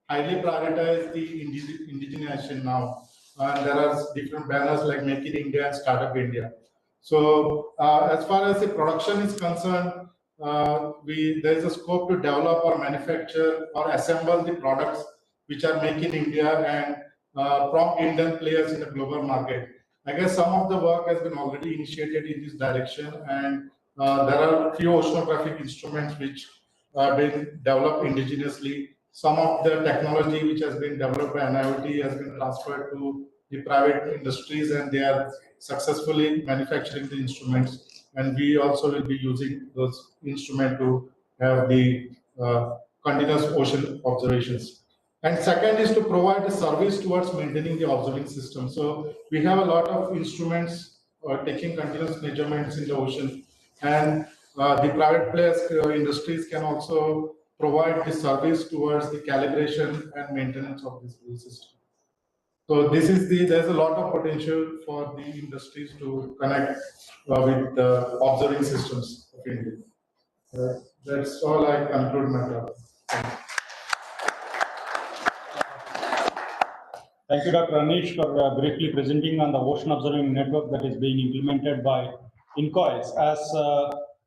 highly prioritized the indigenization now. And there are different banners like Make in India and Startup India. So as far as the production is concerned, there is a scope to develop or manufacture or assemble the products which are made in India and prompt Indian players in the global market. I guess some of the work has been already initiated in this direction, and there are few oceanographic instruments which have been developed indigenously some of the technology which has been developed by NIOT has been transferred to the private industries, and they are successfully manufacturing the instruments. And we also will be using those instruments to have the continuous ocean observations. And second is to provide a service towards maintaining the observing system. So we have a lot of instruments taking continuous measurements in the ocean, and the private players, industries can also provide the service towards the calibration and maintenance of this system. So this is there's a lot of potential for the industries to connect with the observing systems of India. That's all. I conclude my talk. Thank you, Dr. Anish, for briefly presenting on the ocean observing network that is being implemented by INCOIS. As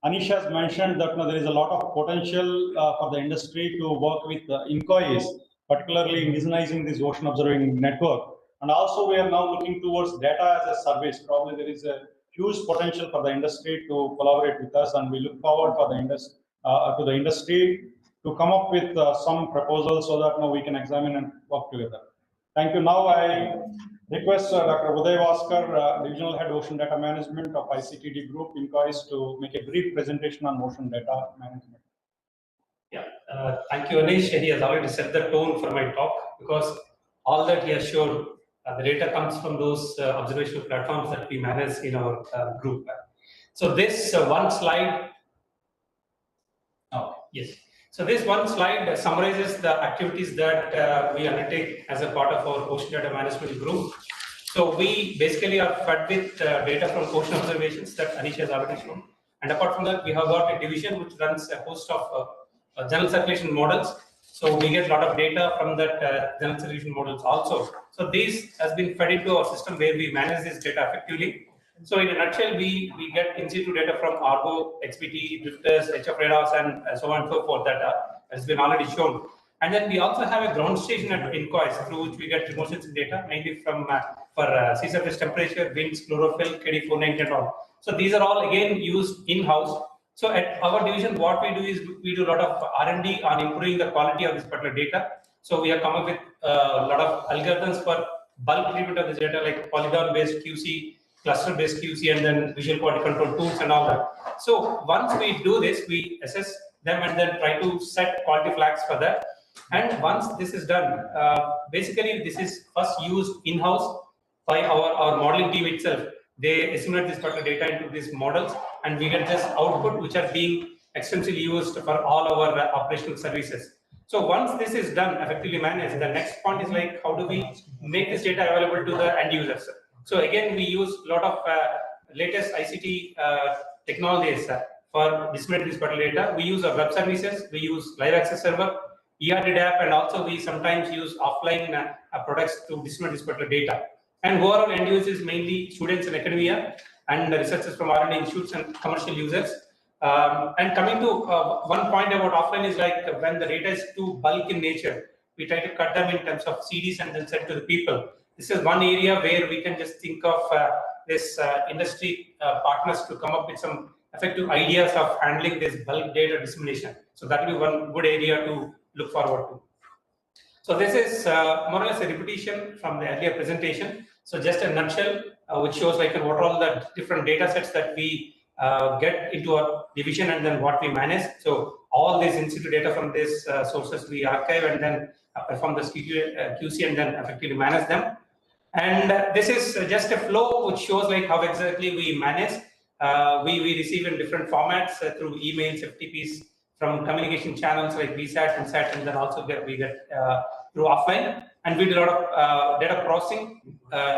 Anish has mentioned, that there is a lot of potential for the industry to work with INCOIS, particularly in designing this ocean observing network. And also, we are now looking towards data as a service. Probably there is a huge potential for the industry to collaborate with us, and we look forward for the industry to come up with some proposals so that now we can examine and work together. Thank you. Now I request Dr. Uday Vaskar, Regional Head Ocean Data Management of ICTD Group, INCOIS, to make a brief presentation on ocean data management. Yeah, thank you, Anish. He has already set the tone for my talk, because all that he has shown, the data comes from those observational platforms that we manage in our group. So this one slide, yes. So this one slide summarizes the activities that we undertake as a part of our ocean data management group. So we basically are fed with data from ocean observations that Anish has already shown. And apart from that, we have got a division which runs a host of general circulation models. So we get a lot of data from that general circulation models also. So this has been fed into our system where we manage this data effectively. So in a nutshell, we get in situ data from Argo, XBT, drifters, HF radars, and so on and so forth that has been already shown. And then we also have a ground station at INCOIS through which we get remote sensing data, mainly from for sea surface temperature, winds, chlorophyll, KD490 and all. So these are all again used in-house. So at our division, what we do is we do a lot of R&D on improving the quality of this particular data. So we have come up with a lot of algorithms for bulk treatment of this data, like polygon-based QC, cluster-based QC, and then visual quality control tools and all that. So once we do this, we assess them and then try to set quality flags for that. And once this is done, basically this is first used in-house by our modeling team itself. They assimilate this particular data into these models, and we get this output which are being extensively used for all our operational services. So once this is done, effectively managed, the next point is like, how do we make this data available to the end users? So again, we use a lot of latest ICT technologies for disseminating this particular data. We use our web services, we use live access server, ERD app, and also we sometimes use offline products to disseminate this particular data. And overall end users mainly students in academia and researchers from R&D institutes and commercial users. And coming to one point about offline is like when the data is too bulk in nature, we try to cut them in terms of CDs and then send to the people. This is one area where we can just think of this industry partners to come up with some effective ideas of handling this bulk data dissemination. So that will be one good area to look forward to. So this is more or less a repetition from the earlier presentation. So just a nutshell, which shows like what are all the different data sets that we get into our division and then what we manage. So all these in situ data from these sources we archive and then perform the QC and then effectively manage them. And this is just a flow which shows like how exactly we manage. We receive in different formats through emails, FTPs, from communication channels like VSAT and SAT, and then also we get through offline. And we do a lot of data processing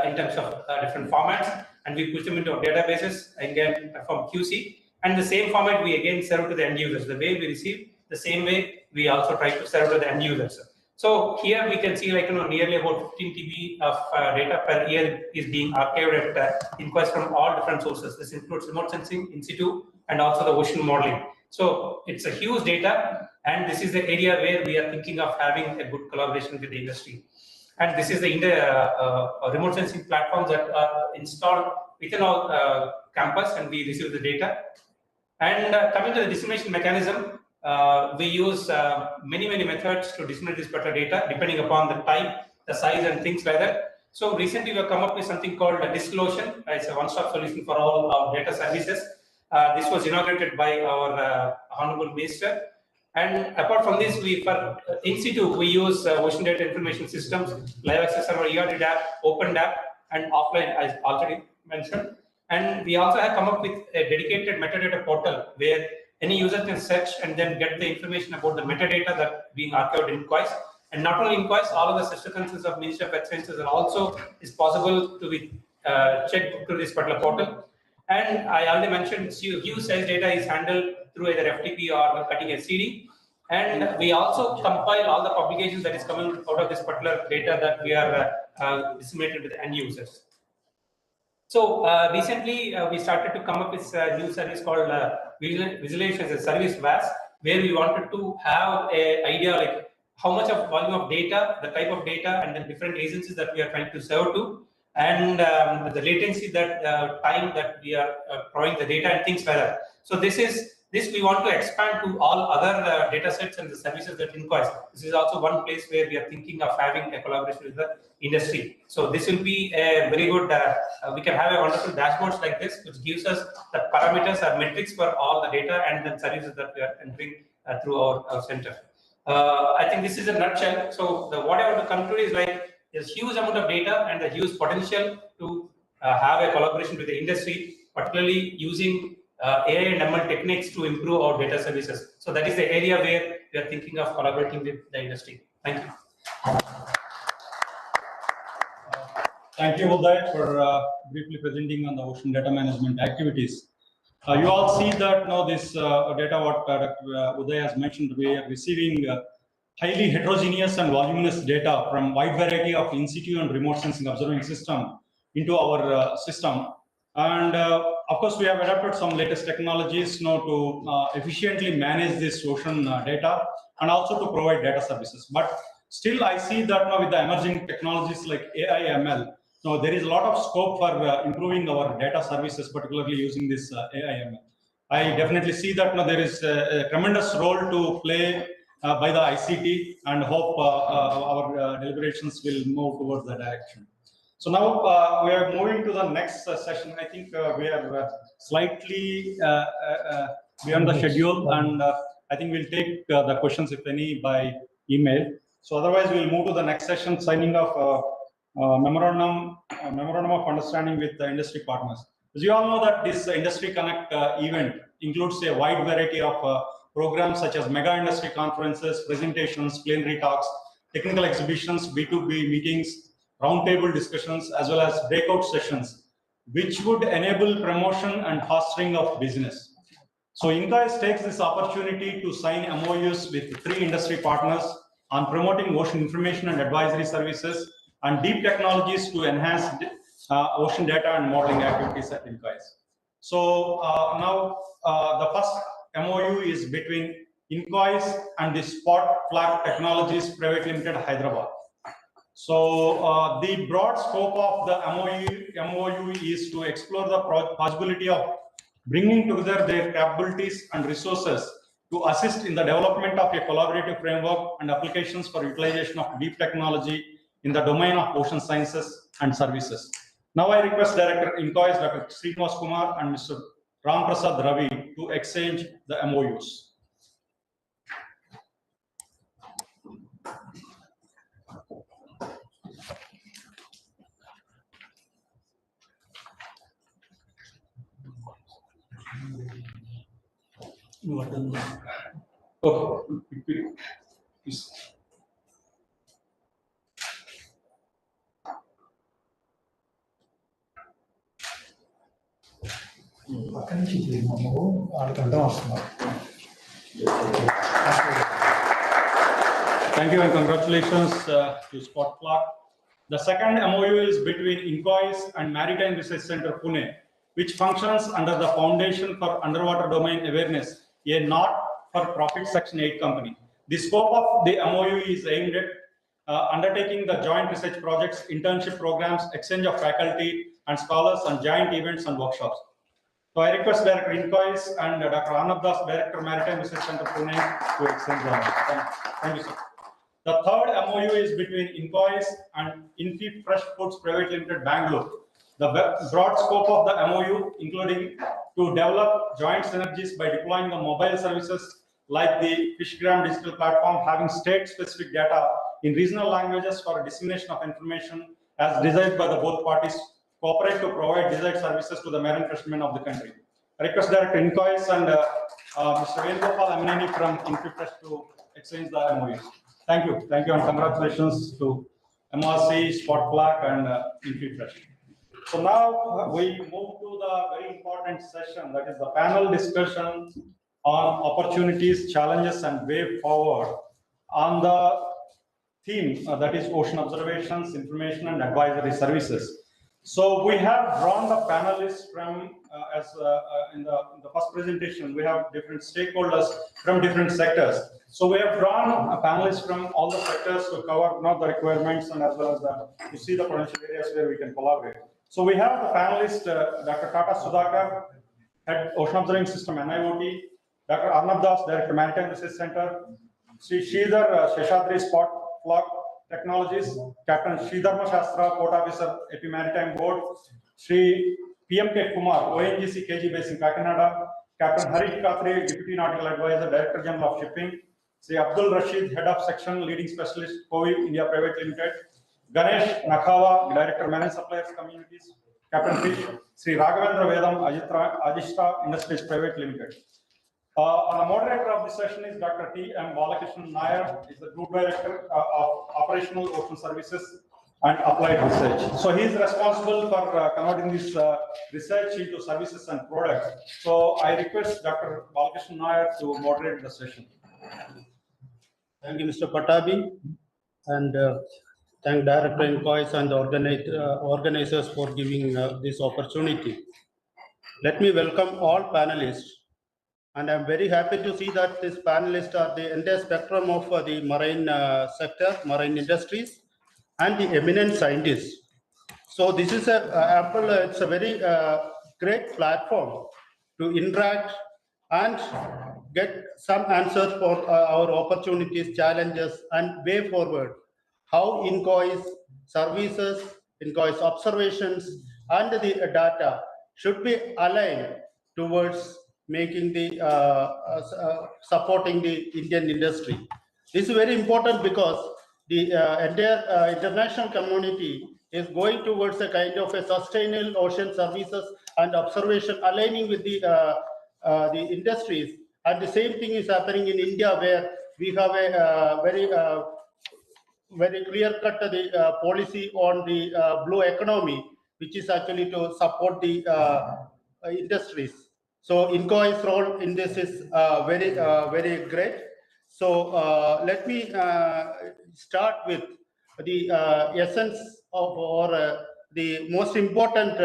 in terms of different formats, and we push them into our databases, again from QC. And the same format we again serve to the end users. The way we receive, the same way we also try to serve to the end users. So here we can see like nearly about 15 TB of data per year is being archived at INCOIS from all different sources. This includes remote sensing, in situ, and also the ocean modeling. So it's a huge data, and this is the area where we are thinking of having a good collaboration with the industry. And this is the remote sensing platforms that are installed within our campus, and we receive the data. And coming to the dissemination mechanism, we use many methods to disseminate this particular data, depending upon the type, the size, and things like that. So recently, we have come up with something called a DisclOcean. It's a one-stop solution for all our data services. This was inaugurated by our Honorable Minister. And apart from this, for in situ, we use ocean data information systems, live access server, ERD app, open app, and offline, as already mentioned. And we also have come up with a dedicated metadata portal where any user can search and then get the information about the metadata that being archived in INCOIS. And not only INCOIS, all of the sister concerns of Ministry of Earth Sciences are also is possible to be checked through this particular portal. And I already mentioned huge size data is handled through either FTP or cutting a CD. And we also compile all the publications that is coming out of this particular data that we are disseminated to the end users. So recently we started to come up with a new service called Visualization as a Service VAS, where we wanted to have an idea like how much of volume of data, the type of data, and the different agencies that we are trying to serve to, and the latency, that time that we are providing the data and things like that. So this we want to expand to all other data sets and the services that INCOIS. This is also one place where we are thinking of having a collaboration with the industry. So this will be a very good, we can have a wonderful dashboards like this, which gives us the parameters or metrics for all the data and the services that we are entering through our center. I think this is a nutshell. So what I want to conclude is like there's huge amount of data and a huge potential to have a collaboration with the industry, particularly using AI and ML techniques to improve our data services. So that is the area where we are thinking of collaborating with the industry. Thank you. Thank you, Uday, for briefly presenting on the ocean data management activities. You all see that now this data what Dr. Uday has mentioned, we are receiving highly heterogeneous and voluminous data from wide variety of in situ and remote sensing observing system into our system. And of course, we have adapted some latest technologies now to efficiently manage this ocean data and also to provide data services. But still, I see that now with the emerging technologies like AI, ML, now there is a lot of scope for improving our data services, particularly using this AI, ML. I definitely see that now there is a tremendous role to play by the ICT, and hope our deliberations will move towards that direction. So now we are moving to the next session. I think we are slightly beyond the schedule, and I think we'll take the questions, if any, by email. So otherwise, we'll move to the next session, signing of memorandum of understanding with the industry partners. As you all know that this Industry Connect event includes a wide variety of programs such as mega industry conferences, presentations, plenary talks, technical exhibitions, B2B meetings, roundtable discussions, as well as breakout sessions, which would enable promotion and fostering of business. So INCOIS takes this opportunity to sign MOUs with 3 industry partners on promoting ocean information and advisory services and deep technologies to enhance ocean data and modeling activities at INCOIS. So now the first MOU is between INCOIS and the Spot Flag Technologies Private Limited, Hyderabad. So the broad scope of the MOU is to explore the possibility of bringing together their capabilities and resources to assist in the development of a collaborative framework and applications for utilization of deep technology in the domain of ocean sciences and services. Now I request Director INCOIS, Dr. Srinivas Kumar and Mr. Ram Prasad Ravi to exchange the MOUs. Oh, please. Thank you and congratulations to Spot Flag. The second MOU is between INCOIS and Maritime Research Center, Pune, which functions under the Foundation for Underwater Domain Awareness, a not-for-profit Section 8 company. The scope of the MOU is aimed at undertaking the joint research projects, internship programs, exchange of faculty and scholars, and joint events and workshops. So I request Director Inquiries and Dr. Arnab Das, Director Maritime Research Center, Pune, to extend the. Thank you, sir. The third MOU is between Inquiries and Infeed Fresh Foods Private Limited, Bangalore. The broad scope of the MOU, including to develop joint synergies by deploying the mobile services like the Fishgram digital platform, having state-specific data in regional languages for dissemination of information as desired by the both parties, cooperate to provide desired services to the marine fishermen of the country. I request Director Inquiries and Mr. Venugopal Amineni from Infeed Fresh to exchange the MOUs. Thank you, and congratulations to MRC, Spot Flag, and Infeed Fresh. So now we move to the very important session, that is the panel discussion on opportunities, challenges, and way forward on the theme that is ocean observations, information, and advisory services. So we have drawn the panelists from, in the first presentation, we have different stakeholders from different sectors. So we have drawn a panelist from all the sectors to cover not the requirements and as well as to see the potential areas where we can collaborate. So we have the panelist, Dr. Tata Sudhakar, Head Ocean Observing System NIOT, Dr. Arnab Das, Director Maritime Research Center, Sri Sridhar Sheshadri Spot Flag Technologies, Captain Sridharma Shastra, Port Officer, AP Maritime Board, Sri PMK Kumar, ONGC KG Base in Kakinada, Captain Harish Katre, Deputy Nautical Advisor, Director General of Shipping, Sri Abdul Rashid, Head of Section, Leading Specialist, COVI India Private Limited, Ganesh Nakhawa, Director Marine Suppliers Communities, Captain Fish, Sri Raghavendra Vedam, Ajishta Industries Private Limited. The moderator of this session is Dr. T. M. Balakrishnan Nair, is the Group Director of Operational Ocean Services and Applied Research. So he is responsible for converting this research into services and products. So I request Dr. Balakrishnan Nair to moderate the session. Thank you, Mr. Patabi, and thank Director Inquiries and the organizers for giving this opportunity. Let me welcome all panelists. And I'm very happy to see that these panelists are the entire spectrum of the marine sector, marine industries, and the eminent scientists. So this is it's a very great platform to interact and get some answers for our opportunities, challenges, and way forward. How Inquiries services, Inquiries observations, and the data should be aligned towards making the supporting the Indian industry. This is very important because the entire international community is going towards a kind of a sustainable ocean services and observation aligning with the industries. And the same thing is happening in India, where we have a very clear-cut policy on the blue economy, which is actually to support the industries. So Inquiries' role in this is very great. So let me start with the essence of or the most important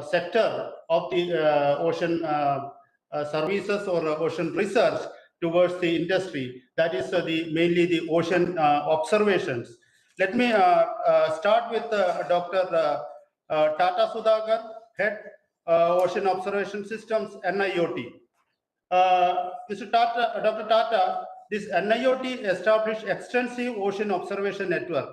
sector of the ocean services or ocean research towards the industry. That is mainly the ocean observations. Let me start with Dr. Tata Sudhakar, Head Ocean Observation Systems, NIOT. Dr. Tata, this NIOT established extensive ocean observation network.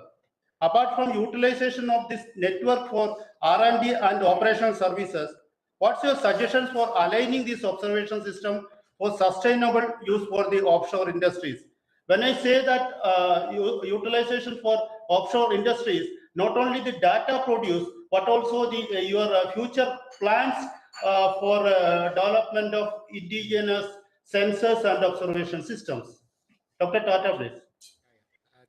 Apart from utilization of this network for R&D and operational services, what's your suggestions for aligning this observation system for sustainable use for the offshore industries? When I say that utilization for offshore industries, not only the data produced, but also the your future plans for development of indigenous sensors and observation systems. Dr. Tata, please.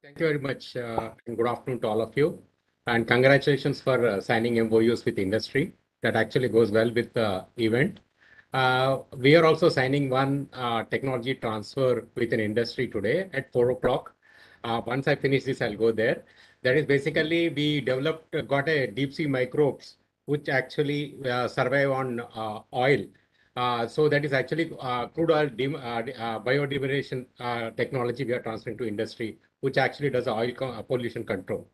Thank you very much, and good afternoon to all of you. And congratulations for signing MOUs with industry. That actually goes well with the event. We are also signing one technology transfer with an industry today at 4 o'clock. Once I finish this, I'll go there. That is basically we got a deep sea microbes which actually survive on oil. So that is actually crude oil biodegradation technology we are transferring to industry, which actually does oil pollution control.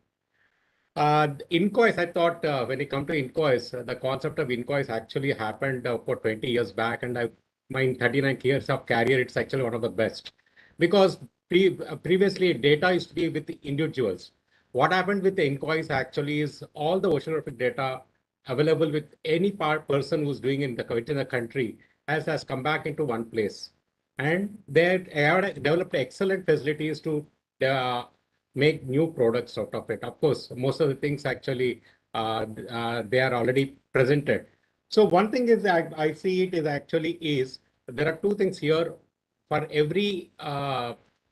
Inquest, I thought when it comes to inquest, the concept of inquest actually happened for 20 years back, and my 39 years of career, it's actually one of the best. Because previously data used to be with the individuals. What happened with the inquest actually is all the oceanographic data available with any person who's doing within the country has come back into one place. And they have developed excellent facilities to make new products out of it. Of course, most of the things actually they are already presented. So one thing is that I see it is actually is there are two things here. For every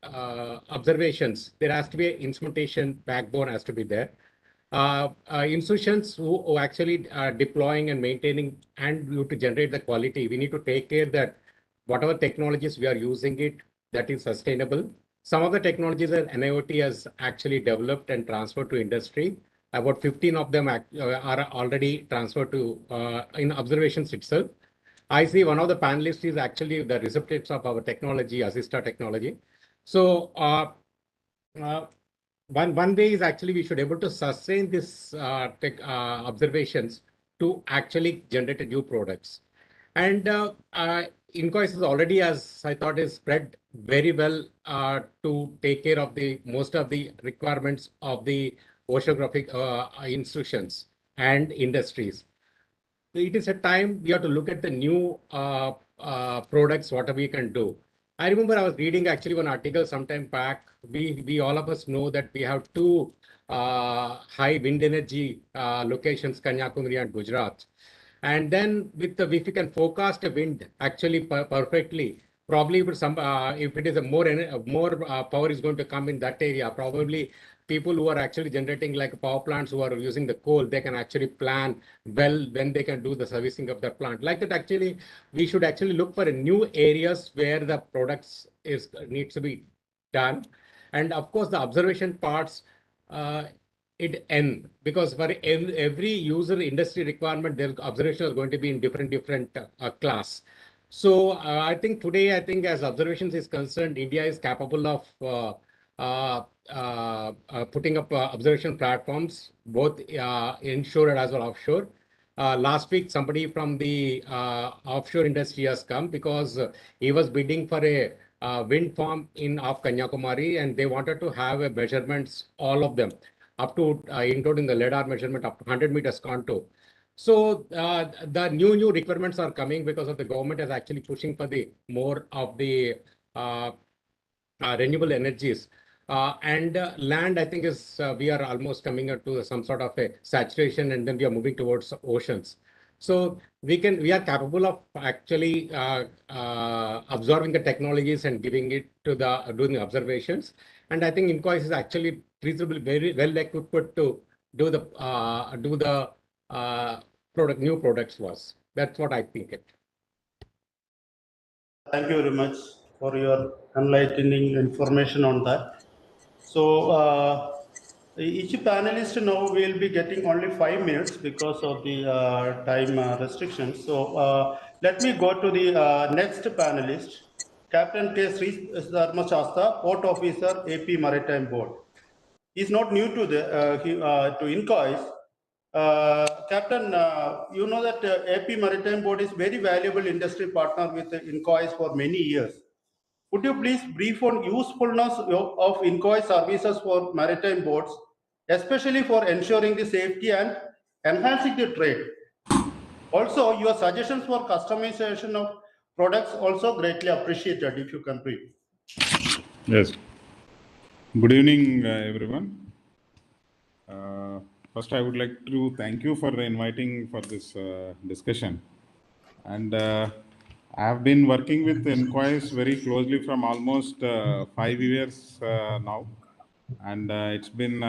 observations, there has to be an instrumentation backbone has to be there. Institutions who actually are deploying and maintaining and to generate the quality, we need to take care that whatever technologies we are using it, that is sustainable. Some of the technologies that NIOT has actually developed and transferred to industry, about 15 of them are already transferred to in observations itself. I see one of the panelists is actually the recipients of our technology, Assista technology. So one way is actually we should able to sustain this observations to actually generate new products. And Inquest is already, as I thought, is spread very well to take care of the most of the requirements of the oceanographic institutions and industries. It is a time we have to look at the new products, what we can do. I remember I was reading actually one article sometime back. We all of us know that we have two high wind energy locations, Kanyakumari and Gujarat. And then if you can forecast a wind actually perfectly, probably if it is a more power is going to come in that area, probably people who are actually generating like power plants who are using the coal, they can actually plan well when they can do the servicing of the plant. Like that, actually, we should actually look for new areas where the products needs to be done. And of course, the observation parts, it end because for every user industry requirement, their observation is going to be in different class. So I think today, as observations is concerned, India is capable of putting up observation platforms, both inshore as well offshore. Last week, somebody from the offshore industry has come because he was bidding for a wind farm off Kanyakumari, and they wanted to have a measurements, all of them, up to including the LiDAR measurement up to 100 meters contour. So the new requirements are coming because of the government is actually pushing for the more of the renewable energies. And land, I think, is we are almost coming up to some sort of a saturation, and then we are moving towards oceans. So we are capable of actually absorbing the technologies and giving it to doing the observations. And I think Inquest is actually reasonably very well equipped to do the new products was. That's what I think it. Thank you very much for your enlightening information on that. So each panelist now will be getting only 5 minutes because of the time restrictions. So let me go to the next panelist, Captain K. Sri Dharma Shasta, Port Officer, AP Maritime Board. He's not new to to Inquest. Captain, you know that AP Maritime Board is very valuable industry partner with Inquest for many years. Would you please brief on usefulness of Inquest services for maritime boards, especially for ensuring the safety and enhancing the trade? Also, your suggestions for customization of products also greatly appreciated if you can brief. Yes. Good evening, everyone. First, I would like to thank you for inviting for this discussion. And I have been working with Inquest very closely from almost 5 years now, and it's been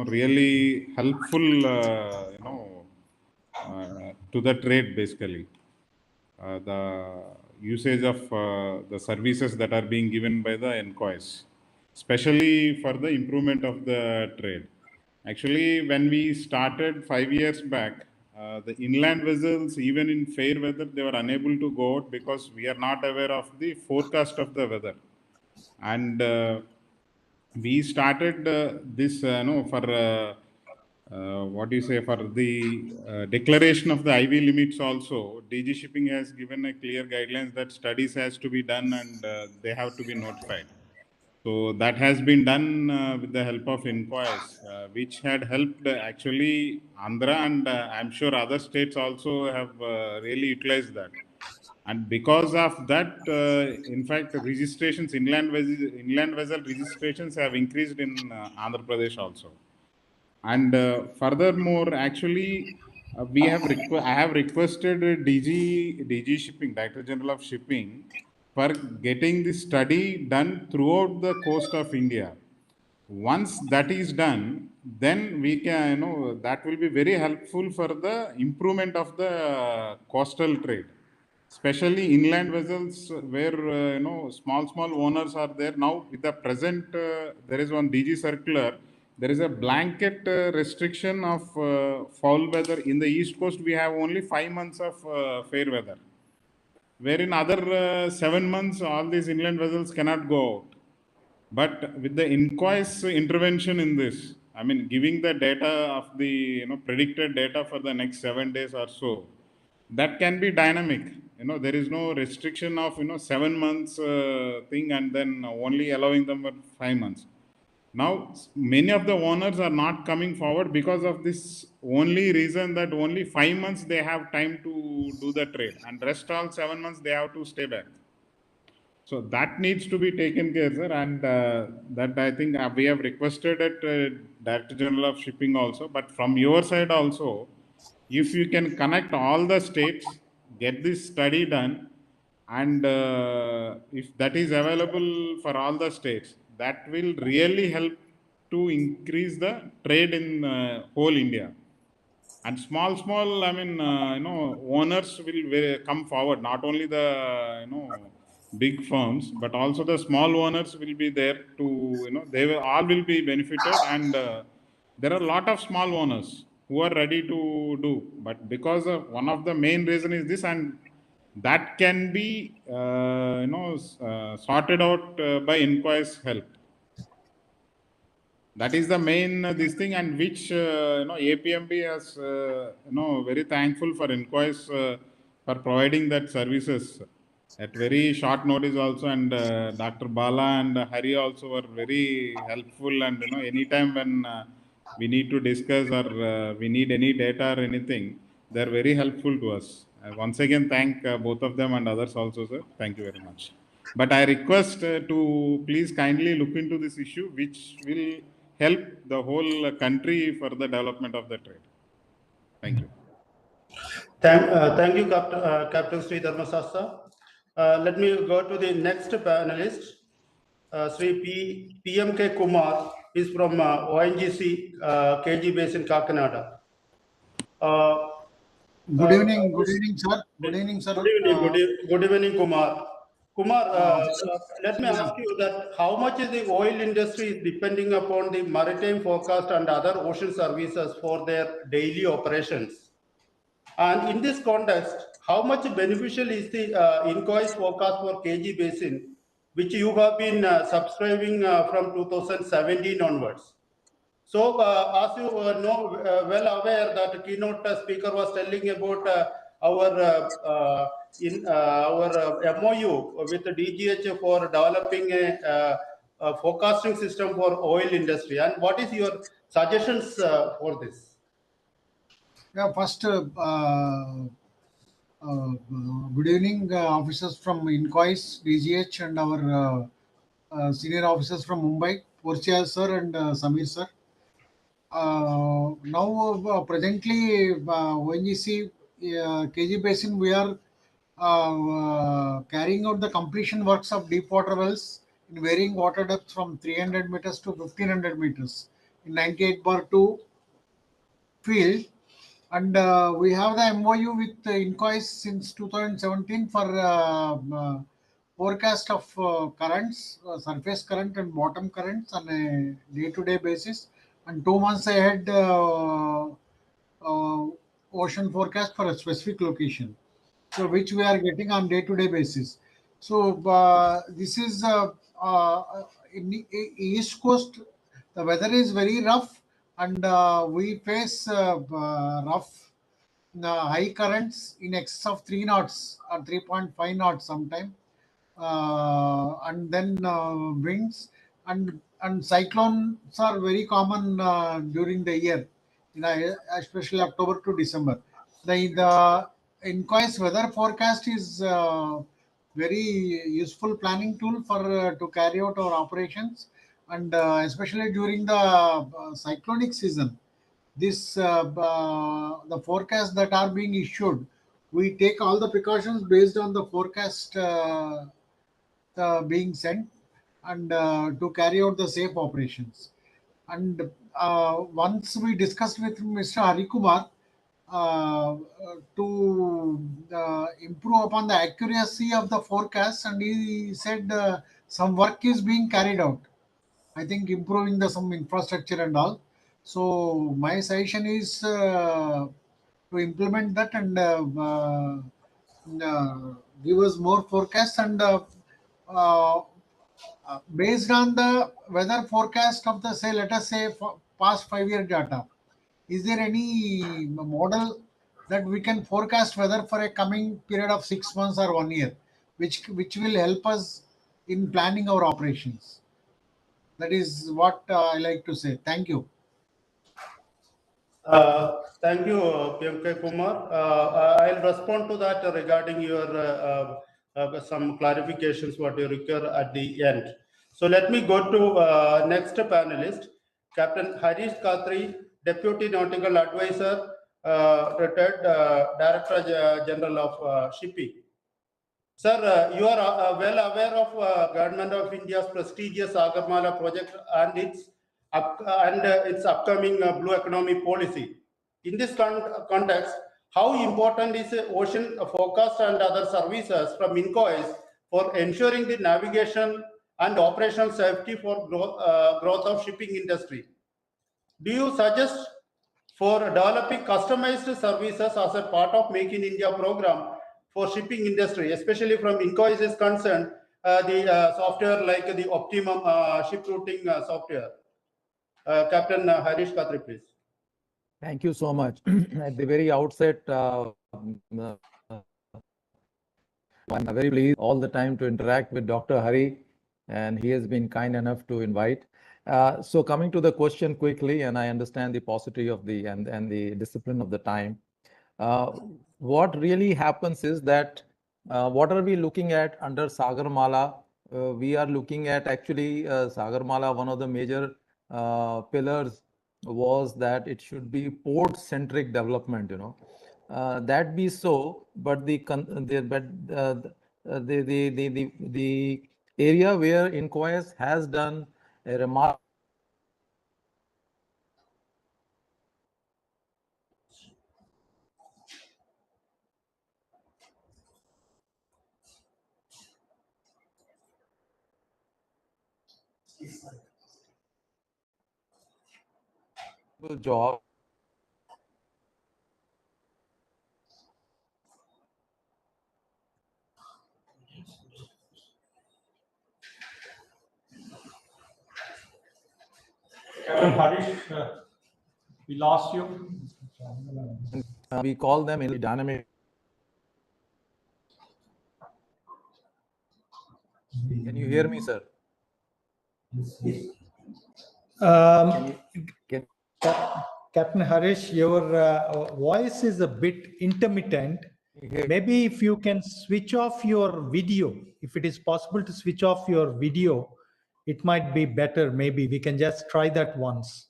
really helpful to the trade basically. The usage of the services that are being given by the Inquest, especially for the improvement of the trade. Actually, when we started 5 years back, the inland vessels, even in fair weather, they were unable to go out because we are not aware of the forecast of the weather. And we started this for what do you say, for the declaration of the IV limits also, DG Shipping has given a clear guidelines that studies has to be done and they have to be notified. So that has been done with the help of inquiries, which had helped actually Andhra, and I'm sure other states also have really utilized that. And because of that, in fact, registrations, inland vessel registrations have increased in Andhra Pradesh also. And furthermore, actually, I have requested DG Shipping, Director General of Shipping, for getting this study done throughout the coast of India. Once that is done, then we can, that will be very helpful for the improvement of the coastal trade, especially inland vessels where small owners are there. Now with the present there is one DG circular, there is a blanket restriction of foul weather. In the east coast we have only 5 months of fair weather, where in other 7 months all these inland vessels cannot go out. But with the inquest intervention in this, I mean, giving the data of the predicted data for the next 7 days or so, that can be dynamic. There is no restriction of 7 months thing and then only allowing them for 5 months. Now many of the owners are not coming forward because of this only reason, that only 5 months they have time to do the trade and rest all 7 months they have to stay back. So that needs to be taken care, sir, and that I think we have requested at Director General of Shipping also. But from your side also, if you can connect all the states, get this study done, and if that is available for all the states, that will really help to increase the trade in whole India. And small, I mean, owners will come forward. Not only the, big firms, but also the small owners will be there to, they will all will be benefited. And there are a lot of small owners who are ready to do. But because of one of the main reason is this, and that can be, sorted out by inquiries help. That is the main this thing, and which APMB has very thankful for inquiries for providing that services at very short notice also. And Dr. Bala and Hari also were very helpful, and anytime when we need to discuss or we need any data or anything, they are very helpful to us. Once again thank both of them and others also, sir. Thank you very much. But I request to please kindly look into this issue, which will help the whole country for the development of the trade. Thank you. Thank you, Captain Sri Dharmasastha. Let me go to the next panelist. Sri PMK Kumar is from ONGC KG Basin, Kakinada. Good evening, sir. Good evening, sir. Good evening, Kumar. Kumar, let me ask you that how much is the oil industry depending upon the maritime forecast and other ocean services for their daily operations? And in this context, how much beneficial is the inquest forecast for KG Basin, which you have been subscribing from 2017 onwards? So, as you know, well aware that keynote speaker was telling about our MOU with the DGH for developing a forecasting system for oil industry. And what is your suggestions for this? Yeah, first, good evening, officers from Inquise, DGH, and our senior officers from Mumbai, Porchia sir and Samir sir. Now, presently, ONGC KG Basin, we are carrying out the completion works of deep water wells in varying water depth from 300 meters to 1500 meters in 98/2 field. And we have the MOU with Inquise since 2017 for forecast of currents, surface current and bottom currents on a day-to-day basis, and 2 months ahead ocean forecast for a specific location, so which we are getting on day-to-day basis. So this is in the East Coast, the weather is very rough, and we face rough high currents in excess of 3 knots or 3.5 knots sometime, and then winds and cyclones are very common during the year, especially October to December. The INCOIS weather forecast is very useful planning tool for to carry out our operations, and especially during the cyclonic season. This the forecasts that are being issued, we take all the precautions based on the forecast being sent, and to carry out the safe operations. And once we discussed with Mr. Harikumar to improve upon the accuracy of the forecast, and he said some work is being carried out. I think improving the some infrastructure and all. So my suggestion is to implement that and give us more forecasts, and based on the weather forecast of the, say, let us say past 5-year data, is there any model that we can forecast weather for a coming period of 6 months or 1 year, which will help us in planning our operations? That is what I like to say. Thank you. Thank you, PMK Kumar. I'll respond to that regarding your some clarifications what you require at the end. So let me go to next panelist, Captain Harish Khatri, Deputy Nautical Advisor, retired Director General of Shipping. Sir, you are well aware of Government of India's prestigious Sagarmala project and its upcoming blue economy policy. In this context, how important is ocean forecast and other services from INCOIS for ensuring the navigation and operational safety for growth of shipping industry? Do you suggest for developing customized services as a part of Make in India program for shipping industry, especially from INCOIS is concerned, the software like the optimum ship routing software? Captain Harish Khatri, please. Thank you so much. At the very outset, I'm very pleased all the time to interact with Dr. Hari, and he has been kind enough to invite. So coming to the question quickly, and I understand the paucity of the and the discipline of the time. What really happens is that what are we looking at under Sagarmala? We are looking at actually Sagarmala, one of the major pillars was that it should be port-centric development, that be so, but the area where INCOIS has done a remarkable job. Captain Harish, we lost you. We call them in dynamic. Can you hear me, sir? Captain Harish, your voice is a bit intermittent. Maybe if you can switch off your video, if it is possible to switch off your video, it might be better. Maybe we can just try that once.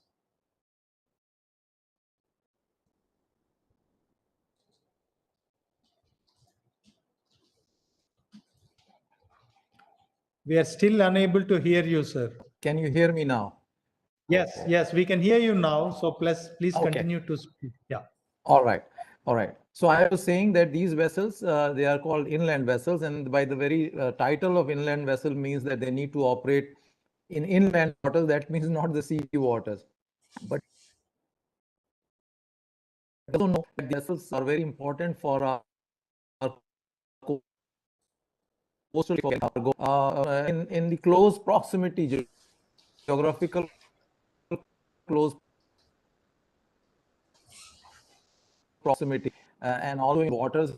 We are still unable to hear you, sir. Can you hear me now? Yes, yes, we can hear you now. So please continue to speak. Yeah. All right. All right. So I was saying that these vessels, they are called inland vessels, and by the very title of inland vessel means that they need to operate in inland waters. That means not the sea waters. But I don't know that the vessels are very important for our coastal cargo in the close proximity, geographical close proximity and also in waters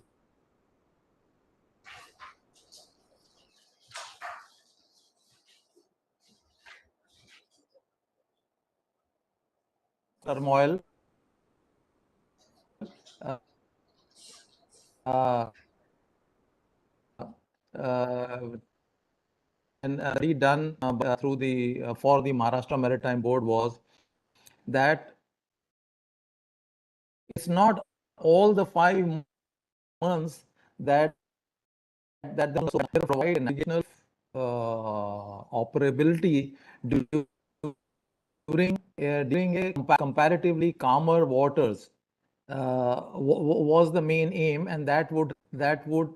turmoil. Uh, uh, and redone through the for the Maharashtra Maritime Board was that it's not all the 5 months that the provide navigational operability during a comparatively calmer waters was the main aim, and that would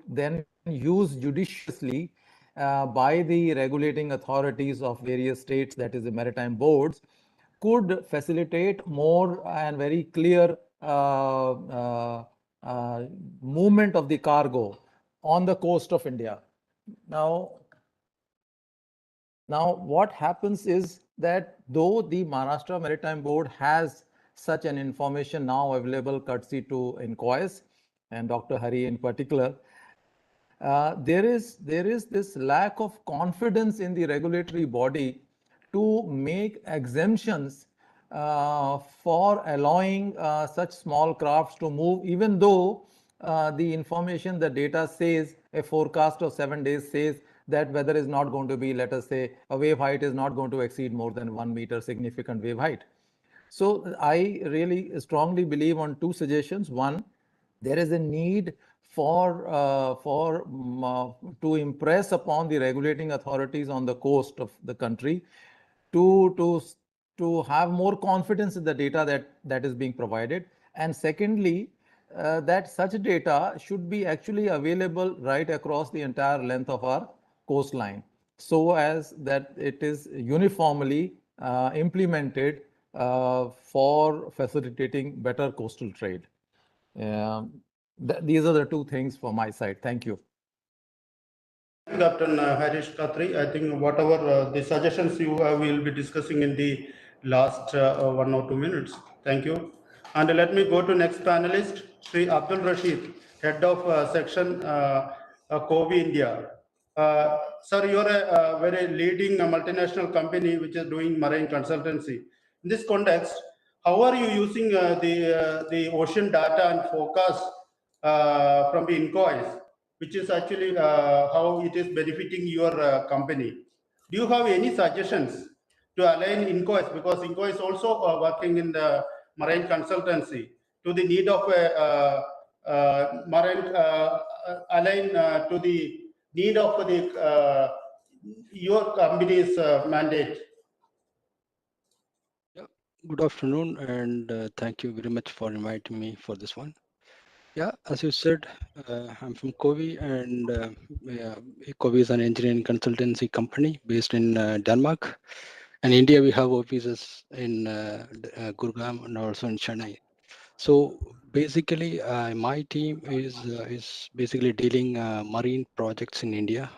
then use judiciously by the regulating authorities of various states, that is the maritime boards, could facilitate more and very clear movement of the cargo on the coast of India. Now, what happens is that though the Maharashtra Maritime Board has such an information now available courtesy to INCOIS and Dr. Hari in particular, there is this lack of confidence in the regulatory body to make exemptions for allowing such small crafts to move, even though the information, the data says, a forecast of 7 days says that weather is not going to be, let us say, a wave height is not going to exceed more than 1 meter significant wave height. So I really strongly believe on 2 suggestions. One, there is a need to impress upon the regulating authorities on the coast of the country to have more confidence in the data that is being provided. And secondly, that such data should be actually available right across the entire length of our coastline, so as that it is uniformly implemented for facilitating better coastal trade. These are the 2 things from my side. Thank you. Captain Harish Khatri, I think whatever the suggestions you will be discussing in the last 1 or 2 minutes. Thank you. And let me go to next panelist, Sri Abdul Rashid, Head of Section COVI India. Sir, you're a very leading multinational company which is doing marine consultancy. In this context, how are you using the ocean data and forecast from the INCOIS, which is actually how it is benefiting your company? Do you have any suggestions to align INCOIS, because INCOIS is also working in the marine consultancy, to the need of marine align to the need of the your company's mandate? Yeah, good afternoon, and thank you very much for inviting me for this one. Yeah, as you said, I'm from COVI, and yeah, COVI is an engineering consultancy company based in Denmark. And India, we have offices in Gurgaon and also in Chennai. So basically, my team is basically dealing marine projects in India.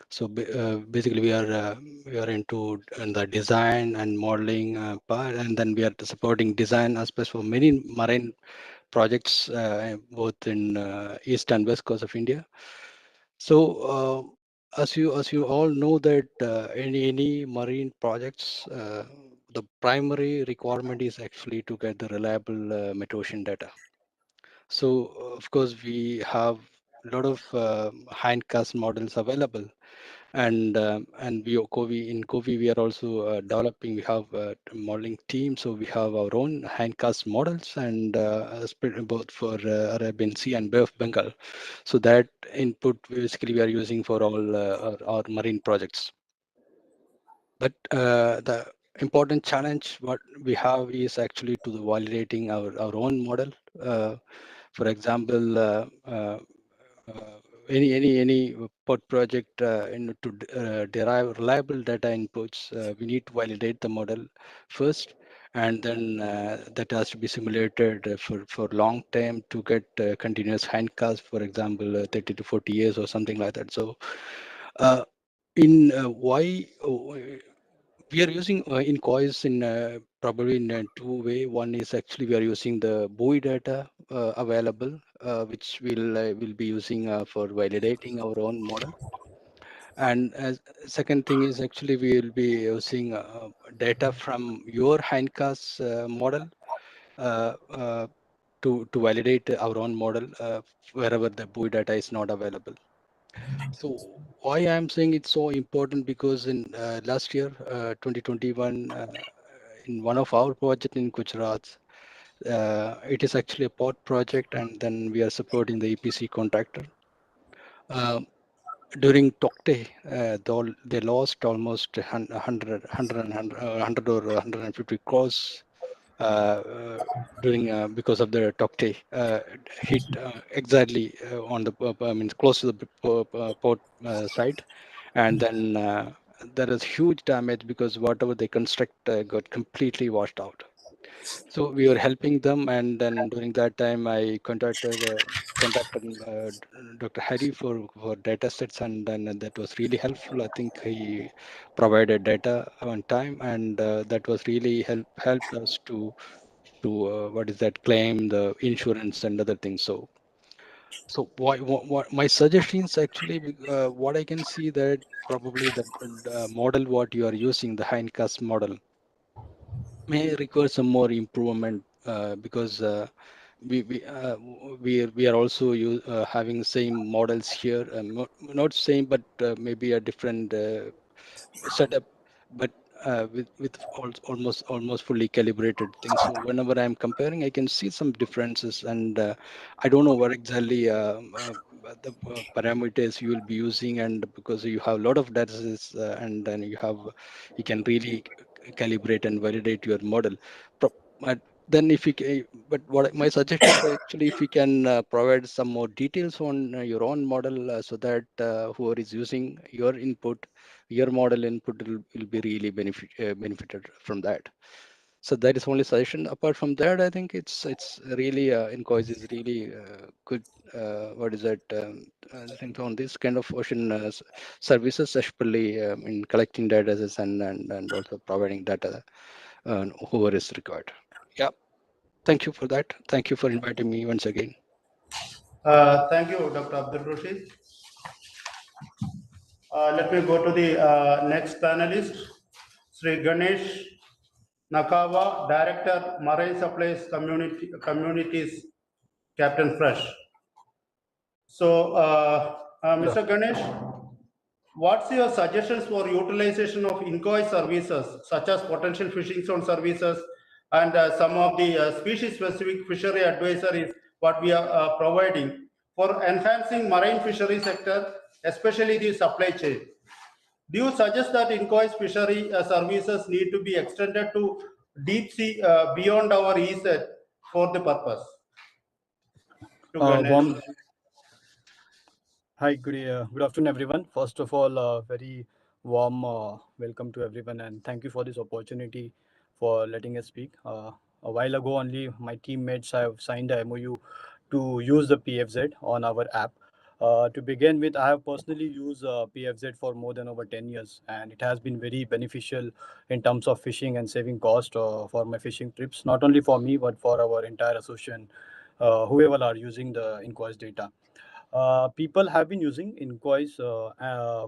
So basically, we are into the design and modeling part, and then we are supporting design aspects for many marine projects both in east and west coast of India. So as you all know that any marine projects, the primary requirement is actually to get the reliable metocean data. So of course we have a lot of hindcast models available, and we in COVI we are also developing. We have a modeling team, so we have our own hindcast models, and both for Arabian Sea and Bay of Bengal. So that input basically we are using for all our marine projects. But the important challenge what we have is actually to the validating our own model. For example, any pod project to derive reliable data inputs, we need to validate the model first, and then that has to be simulated for long time to get continuous hindcast, for example, 30 to 40 years or something like that. So in why we are using INCOIS in probably in 2 ways. One is actually we are using the buoy data available, which we'll be using for validating our own model. And as second thing is actually we will be using data from your hindcast model to validate our own model wherever the buoy data is not available. So why I'm saying it's so important, because in last year, 2021, in one of our project in Gujarat, it is actually a port project, and then we are supporting the EPC contractor. During Tokte, they lost almost 100 or 150 crores during because of the Tokte hit exactly on the I mean close to the port side, and then there is huge damage because whatever they construct got completely washed out. So we were helping them, and then during that time I contacted Dr. Hari for data sets, and then that was really helpful. I think he provided data on time, and that was really helped us to what is that, claim the insurance and other things. So what my suggestions actually, what I can see that probably the model what you are using, the hindcast model, may require some more improvement because we are also having same models here, not same, but maybe a different setup, but with almost fully calibrated things. So whenever I'm comparing, I can see some differences, and I don't know what exactly the parameters you will be using, and because you have a lot of data sets, and then you can really calibrate and validate your model. But then if you but what my suggestion is actually, if you can provide some more details on your own model, so that whoever is using your input, your model input will be really benefited from that. So that is only suggestion. Apart from that, I think it's really Incois is really good. What is that? I think on this kind of ocean services, especially in collecting data sets and also providing data whoever is required. Yeah. Thank you for that. Thank you for inviting me once again. Thank you, Dr. Abdul Rashid. Let me go to the next panelist, Sri Ganesh Nakawa, Director, Marine Supplies Communities, Captain Fresh. So, Mr. Ganesh, what's your suggestions for utilization of Incois services, such as potential fishing zone services and some of the species-specific fishery advisories what we are providing for enhancing marine fishery sector, especially the supply chain? Do you suggest that Incois fishery services need to be extended to deep sea beyond our ESET for the purpose? Hi, good afternoon, everyone. First of all, very warm welcome to everyone, and thank you for this opportunity for letting us speak. A while ago, only my teammates have signed a MOU to use the PFZ on our app. To begin with, I have personally used PFZ for more than over 10 years, and it has been very beneficial in terms of fishing and saving cost for my fishing trips, not only for me, but for our entire association, whoever are using the Incois data. People have been using Incois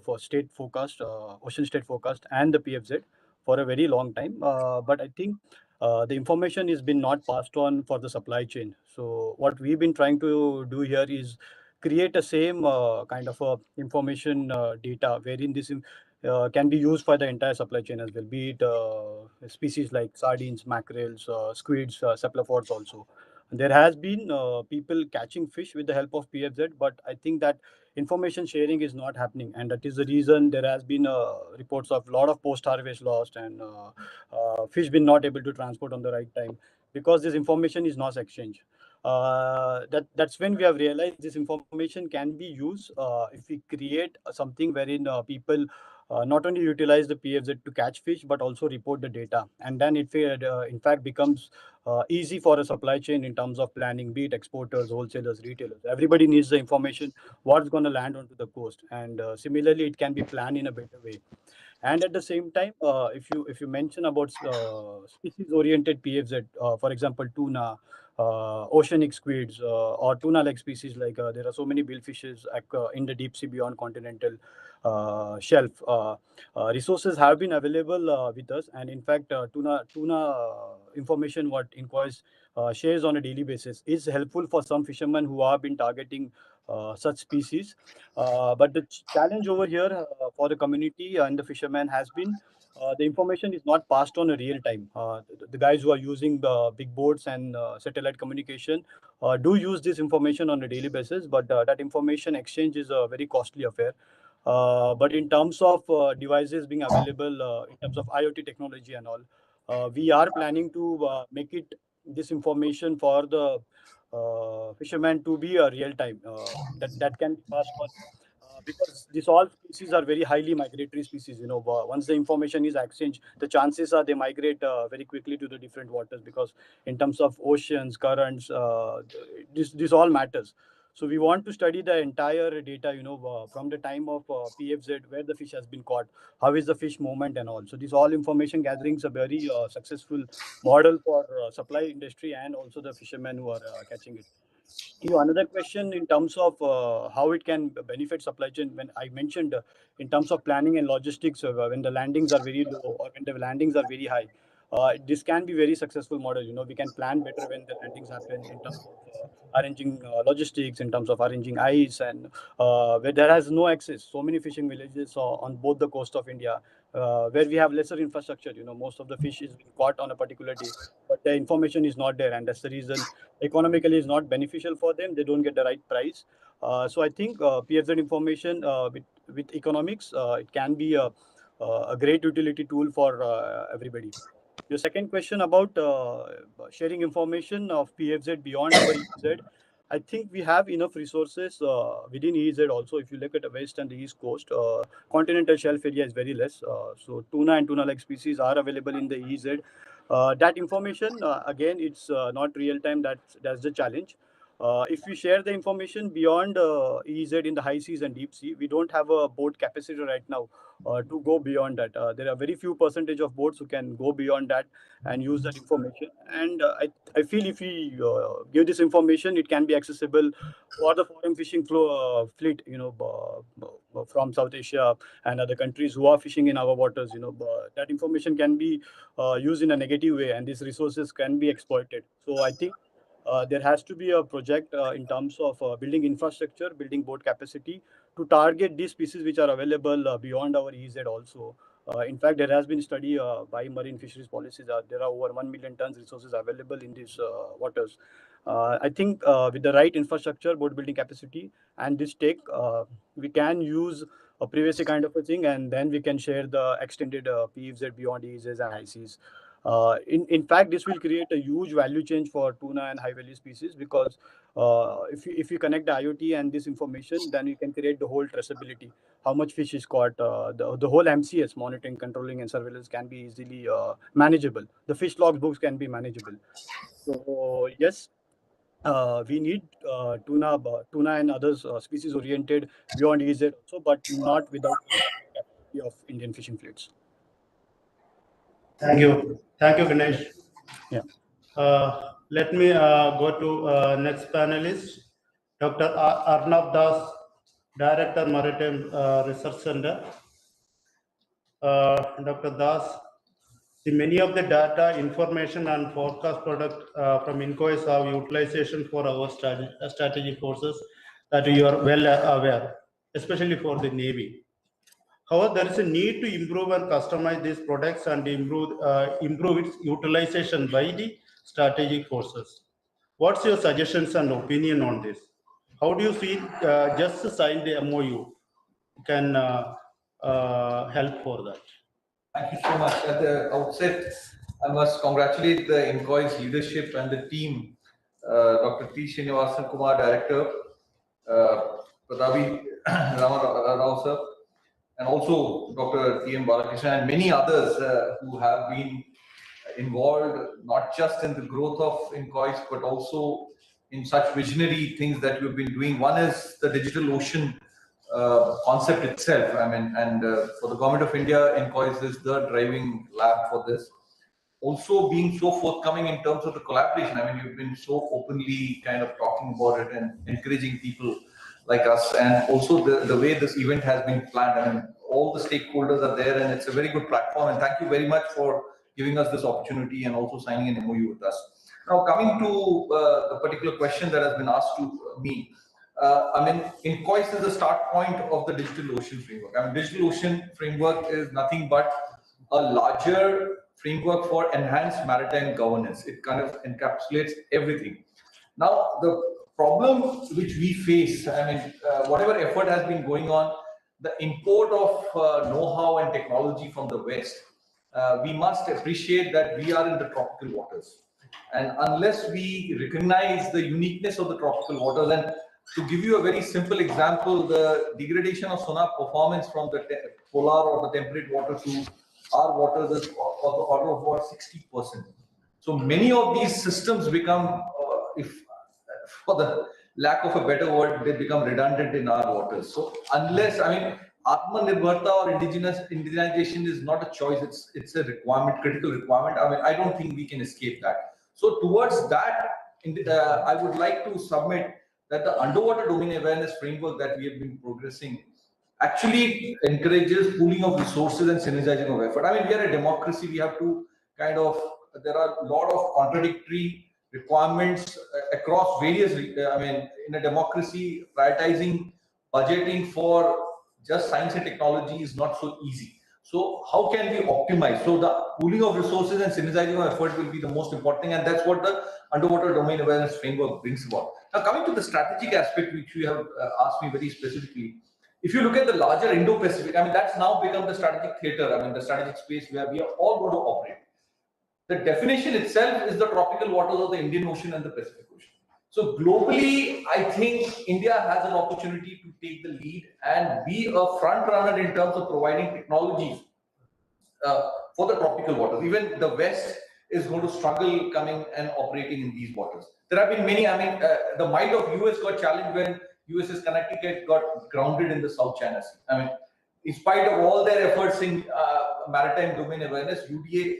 for state forecast, ocean state forecast, and the PFZ for a very long time. But I think the information has been not passed on for the supply chain. So what we've been trying to do here is create a same kind of information data wherein this can be used for the entire supply chain as well, be it species like sardines, mackerels, squids, cephalopods also. There has been people catching fish with the help of PFZ, but I think that information sharing is not happening, and that is the reason there has been reports of a lot of post-harvest lost and fish been not able to transport on the right time because this information is not exchanged. That's when we have realized this information can be used if we create something wherein people not only utilize the PFZ to catch fish, but also report the data. And then it in fact becomes easy for a supply chain in terms of planning, be it exporters, wholesalers, retailers. Everybody needs the information, what's going to land onto the coast. And similarly, it can be planned in a better way. And at the same time, if you mention about species oriented PFZ, for example, tuna, oceanic squids or tuna-like species. Like there are so many billfishes in the deep sea beyond continental shelf. Resources have been available with us, and in fact, tuna information what INCOIS shares on a daily basis is helpful for some fishermen who have been targeting such species. But the challenge over here for the community and the fishermen has been the information is not passed on a real time. The guys who are using the big boats and satellite communication do use this information on a daily basis, but that information exchange is a very costly affair. But in terms of devices being available, in terms of IoT technology and all, we are planning to make it this information for the fishermen to be a real time that can be passed on. Because these all species are very highly migratory species. Once the information is exchanged, the chances are they migrate very quickly to the different waters, because in terms of oceans, currents, this all matters. So we want to study the entire data, from the time of PFZ, where the fish has been caught, how is the fish movement and all. So this all information gathering is a very successful model for supply industry and also the fishermen who are catching it. Another question in terms of how it can benefit supply chain, when I mentioned in terms of planning and logistics, when the landings are very low or when the landings are very high, this can be very successful model. We can plan better when the landings happen in terms of arranging logistics, in terms of arranging ice, and where there has no access. So many fishing villages on both the coast of India, where we have lesser infrastructure. Most of the fish is being caught on a particular day, but the information is not there, and that's the reason economically is not beneficial for them. They don't get the right price. So I think PFZ information with economics, it can be a great utility tool for everybody. Your second question about sharing information of PFZ beyond our EZ, I think we have enough resources within EZ also. If you look at the west and the east coast, continental shelf area is very less. So tuna and tuna-like species are available in the EZ. That information, again, it's not real time. That's the challenge. If we share the information beyond EZ in the high seas and deep sea, we don't have a boat capacity right now to go beyond that. There are very few percentage of boats who can go beyond that and use that information. And I feel if we give this information, it can be accessible for the foreign fishing fleet, from South Asia and other countries who are fishing in our waters. That information can be used in a negative way, and these resources can be exploited. So I think there has to be a project in terms of building infrastructure, building boat capacity to target these species which are available beyond our EZ also. In fact, there has been study by Marine Fisheries Policies. There are over 1 million tons resources available in these waters. I think with the right infrastructure, boat building capacity, and this tech, we can use a privacy kind of a thing, and then we can share the extended PFZ beyond EZs and ICs. In fact, this will create a huge value change for tuna and high value species, because if you connect the IoT and this information, then you can create the whole traceability. How much fish is caught, the whole MCS, monitoring, controlling, and surveillance, can be easily manageable. The fish log books can be manageable. So yes, we need tuna and others species oriented beyond EZ also, but not without the capacity of Indian fishing fleets. Thank you. Thank you, Ganesh. Yeah. Let me go to next panelist, Dr. Arnav Das, Director, Maritime Research Center. Dr. Das, many of the data, information, and forecast product from INCOIS have utilization for our strategy courses that you are well aware, especially for the Navy. However, there is a need to improve and customize these products and improve its utilization by the strategic forces. What's your suggestions and opinion on this? How do you feel just sign the MOU can help for that? Thank you so much. At the outset, I must congratulate the INCOIS leadership and the team, Dr. T. Srinivasan Kumar, Director, Pratabi Rao sir, and also Dr. T. M. Balakrishnan, and many others who have been involved not just in the growth of INCOIS, but also in such visionary things that we've been doing. One is the digital ocean concept itself. I mean, and for the Government of India, INCOIS is the driving lab for this. also being so forthcoming in terms of the collaboration. I mean, you've been so openly kind of talking about it and encouraging people like us, and also the way this event has been planned. I mean, all the stakeholders are there, and it's a very good platform. And thank you very much for giving us this opportunity and also signing an MOU with us. Now, coming to the particular question that has been asked to me, I mean, INCOIS is the start point of the Digital Ocean Framework. I mean, Digital Ocean Framework is nothing but a larger framework for enhanced maritime governance. It kind of encapsulates everything. Now, the problem which we face, I mean, whatever effort has been going on, the import of know-how and technology from the West, we must appreciate that we are in the tropical waters. And unless we recognize the uniqueness of the tropical waters, and to give you a very simple example, the degradation of sonar performance from the polar or the temperate water to our waters is of the order of about 60%. So many of these systems become, if for the lack of a better word, they become redundant in our waters. So unless, I mean, Atmanirbharta or indigenization is not a choice, it's a requirement, critical requirement. I mean, I don't think we can escape that. So towards that, I would like to submit that the underwater domain awareness framework that we have been progressing actually encourages pooling of resources and synergizing of effort. I mean, we are a democracy. We have to kind of, there are a lot of contradictory requirements across various, I mean, in a democracy, prioritizing budgeting for just science and technology is not so easy. So how can we optimize? So the pooling of resources and synergizing of effort will be the most important thing, and that's what the underwater domain awareness framework brings about. Now, coming to the strategic aspect, which you have asked me very specifically, if you look at the larger Indo-Pacific, I mean, that's now become the strategic theater, I mean, the strategic space where we are all going to operate. The definition itself is the tropical waters of the Indian Ocean and the Pacific Ocean. So globally, I think India has an opportunity to take the lead and be a front runner in terms of providing technologies for the tropical waters. Even the West is going to struggle coming and operating in these waters. There have been many, I mean, the might of US got challenged when USS Connecticut got grounded in the South China Sea. I mean, in spite of all their efforts in maritime domain awareness, UDA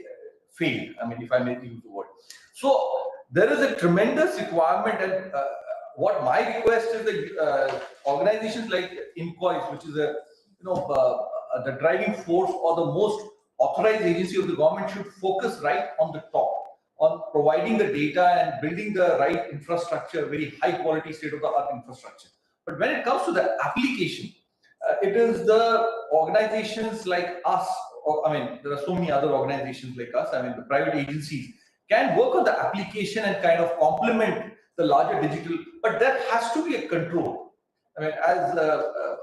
failed, I mean, if I may use the word. So there is a tremendous requirement, and what my request is that organizations like INCOIS, which is a, you know, the driving force or the most authorized agency of the government, should focus right on the top, on providing the data and building the right infrastructure, very high quality state-of-the-art infrastructure. But when it comes to the application, it is the organizations like us, or I mean, there are so many other organizations like us, I mean, the private agencies can work on the application and kind of complement the larger digital, but there has to be a control. I mean, as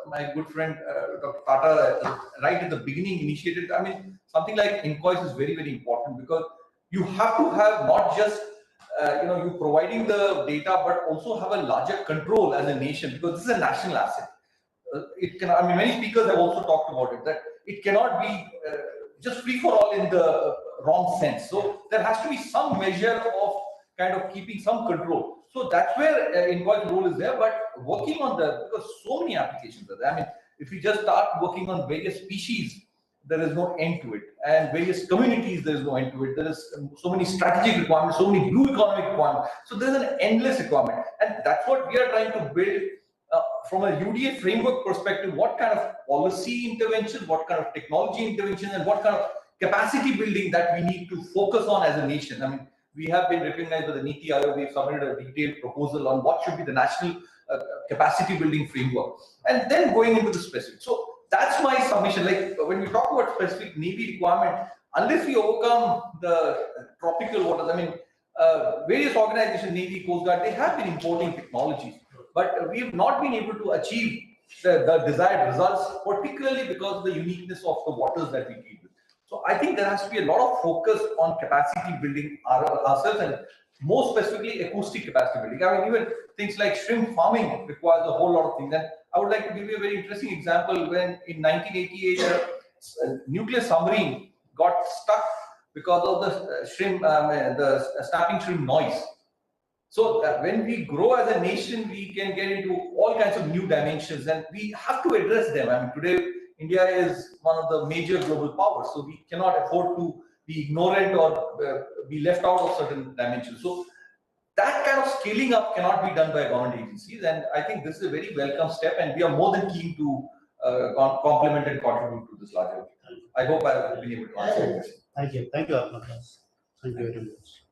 my good friend Dr. Tata right at the beginning initiated, I mean, something like INCOIS is very, very important, because you have to have not just you know, you providing the data, but also have a larger control as a nation, because this is a national asset. It can, I mean, many speakers have also talked about it, that it cannot be just free for all in the wrong sense. So there has to be some measure of kind of keeping some control. So that's where INCOIS role is there, but working on the, because so many applications are there. I mean, if we just start working on various species, there is no end to it, and various communities, there is no end to it. There is so many strategic requirements, so many blue economic requirements. So there's an endless requirement, and that's what we are trying to build from a UDA framework perspective. What kind of policy intervention, what kind of technology intervention, and what kind of capacity building that we need to focus on as a nation. I mean, we have been recognized by the NITI Aayog. We've submitted a detailed proposal on what should be the national capacity building framework, and then going into the specific. So that's my submission. Like when we talk about specific Navy requirement, unless we overcome the tropical waters, I mean, various organizations, Navy, Coast Guard, they have been importing technologies, but we have not been able to achieve the desired results, particularly because of the uniqueness of the waters that we deal with. So I think there has to be a lot of focus on capacity building ourselves, and more specifically acoustic capacity building. I mean, even things like shrimp farming requires a whole lot of things. And I would like to give you a very interesting example. When in 1988, a nuclear submarine got stuck because of the shrimp, the snapping shrimp noise. So when we grow as a nation, we can get into all kinds of new dimensions, and we have to address them. I mean, today India is one of the major global powers, so we cannot afford to be ignorant or be left out of certain dimensions. So that kind of scaling up cannot be done by government agencies, and I think this is a very welcome step, and we are more than keen to complement and contribute to this larger. I hope I have been able to answer your question. Thank you, Atmakas. Thank you very much.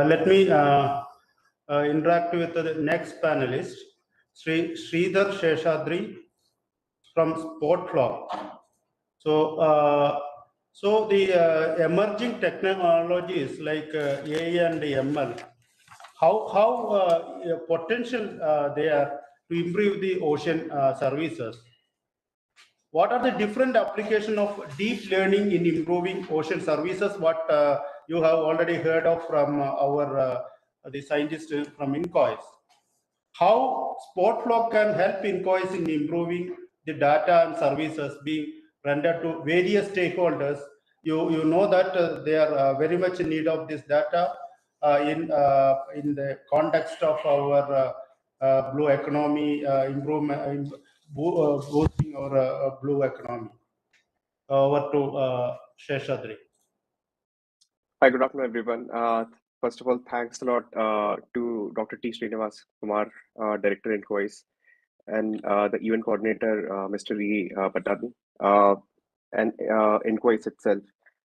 Let me interact with the next panelist, Sridhar Sheshadri from Sportflock. So the emerging technologies like AI and ML, how potential they are to improve the ocean services. What are the different application of deep learning in improving ocean services? What you have already heard of from our the scientists from INCOIS. How Sportflock can help INCOIS in improving the data and services being rendered to various stakeholders. You know that they are very much in need of this data in the context of our blue economy improvement, boosting our blue economy. Over to Sheshadri. Hi, good afternoon, everyone. First of all, thanks a lot to Dr. T. Srinivas Kumar, Director INCOIS, and the event coordinator, Mr. E. Patadni, and INCOIS itself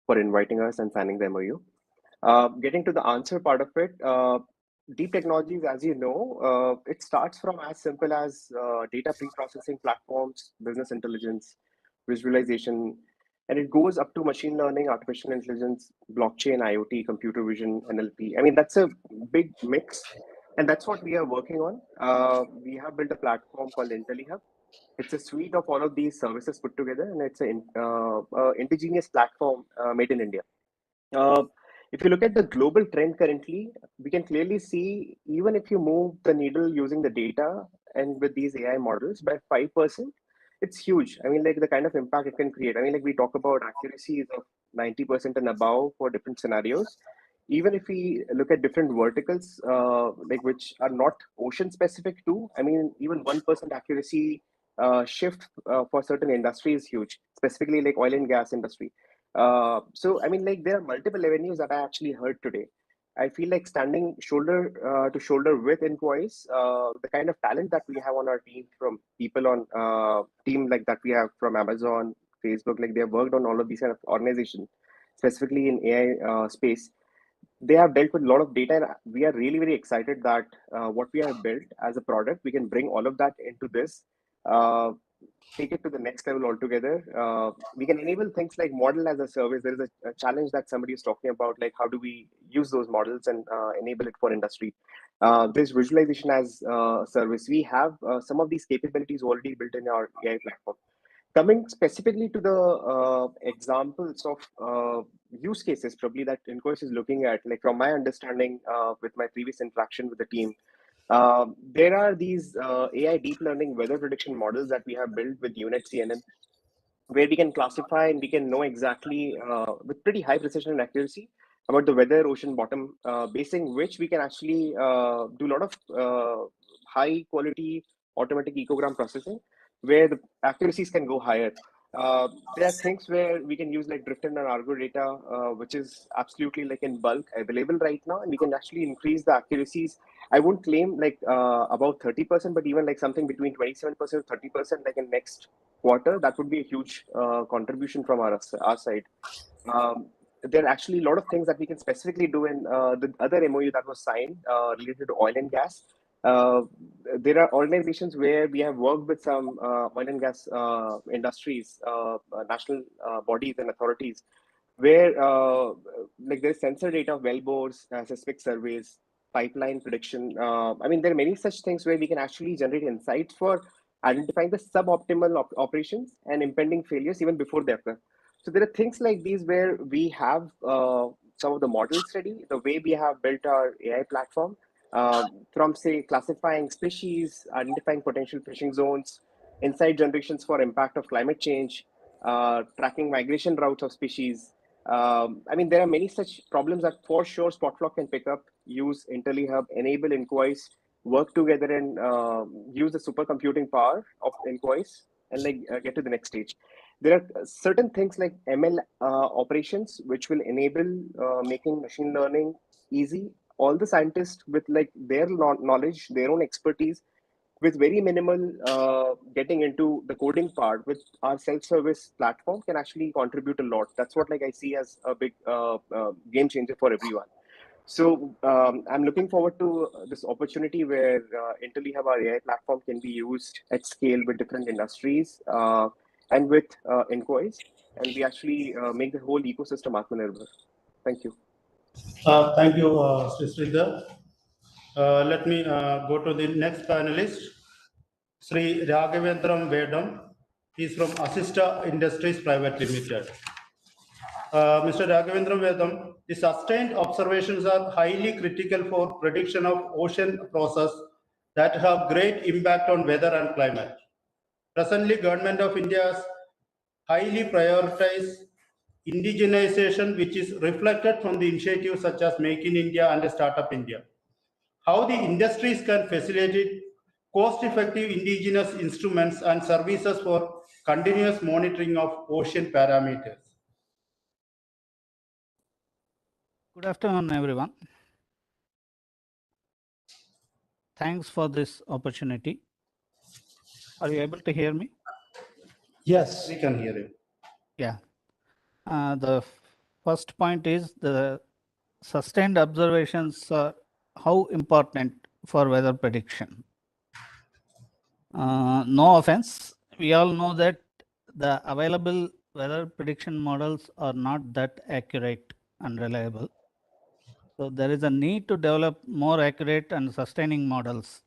for inviting us and signing the MOU. Getting to the answer part of it, deep technologies, as you know, it starts from as simple as data pre-processing platforms, business intelligence, visualization, and it goes up to machine learning, artificial intelligence, blockchain, IoT, computer vision, NLP. I mean, that's a big mix, and that's what we are working on. We have built a platform called IntelliHub. It's a suite of all of these services put together, and it's an indigenous platform made in India. If you look at the global trend currently, we can clearly see, even if you move the needle using the data and with these AI models by 5%, it's huge. I mean, like the kind of impact it can create. I mean, like we talk about accuracies of 90% and above for different scenarios. Even if we look at different verticals, like which are not ocean specific too, I mean, even 1% accuracy shift for certain industries is huge, specifically like oil and gas industry. So, I mean, like there are multiple avenues that I actually heard today. I feel like standing shoulder to shoulder with INCOIS, the kind of talent that we have on our team, from people on team like that we have from Amazon, Facebook, like they have worked on all of these kind of organizations, specifically in AI space. They have dealt with a lot of data, and we are really very excited that what we have built as a product, we can bring all of that into this. Take it to the next level altogether. We can enable things like model as a service. There is a challenge that somebody is talking about, like how do we use those models and enable it for industry. This visualization as a service. We have some of these capabilities already built in our AI platform. Coming specifically to the examples of use cases probably that INCOIS is looking at, like from my understanding with my previous interaction with the team, there are these AI deep learning weather prediction models that we have built with UNET CNN, where we can classify and we can know exactly with pretty high precision and accuracy about the weather, ocean bottom, basing which we can actually do a lot of high quality automatic ecogram processing, where the accuracies can go higher. There are things where we can use like drift and Argo data, which is absolutely like in bulk available right now, and we can actually increase the accuracies. I won't claim like about 30%, but even like something between 27% to 30%, like in next quarter, that would be a huge contribution from our side. There are actually a lot of things that we can specifically do in the other MOU that was signed related to oil and gas. There are organizations where we have worked with some oil and gas industries, national bodies and authorities, where like there's sensor data of wellbores, seismic surveys, pipeline prediction. I mean, there are many such things where we can actually generate insights for identifying the suboptimal operations and impending failures even before they occur. So there are things like these where we have some of the models ready, the way we have built our AI platform, from say classifying species, identifying potential fishing zones, insight generations for impact of climate change, tracking migration routes of species. I mean, there are many such problems that for sure Sportflock can pick up, use IntelliHub, enable INCOIS, work together and use the supercomputing power of INCOIS and like get to the next stage. there are certain things like ML operations which will enable making machine learning easy. All the scientists with like their knowledge, their own expertise, with very minimal getting into the coding part with our self-service platform can actually contribute a lot. That's what like I see as a big game changer for everyone. So I'm looking forward to this opportunity where IntelliHub, our AI platform, can be used at scale with different industries and with inquiries, and we actually make the whole ecosystem Atmanirbhar. Thank you. Thank you, Sri Sridhar. Let me go to the next panelist, Sri Raghavendram Vedam. He is from Assista Industries Private Limited. Mr. Raghavendram Vedam, the sustained observations are highly critical for prediction of ocean process that have great impact on weather and climate. Presently, Government of India has highly prioritized indigenization, which is reflected from the initiatives such as Make in India and Startup India. How the industries can facilitate cost-effective indigenous instruments and services for continuous monitoring of ocean parameters. Good afternoon, everyone. Thanks for this opportunity. Are you able to hear me? Yes, we can hear you. Yeah. The first point is the sustained observations are how important for weather prediction. No offense, we all know that the available weather prediction models are not that accurate and reliable. So there is a need to develop more accurate and sustaining models.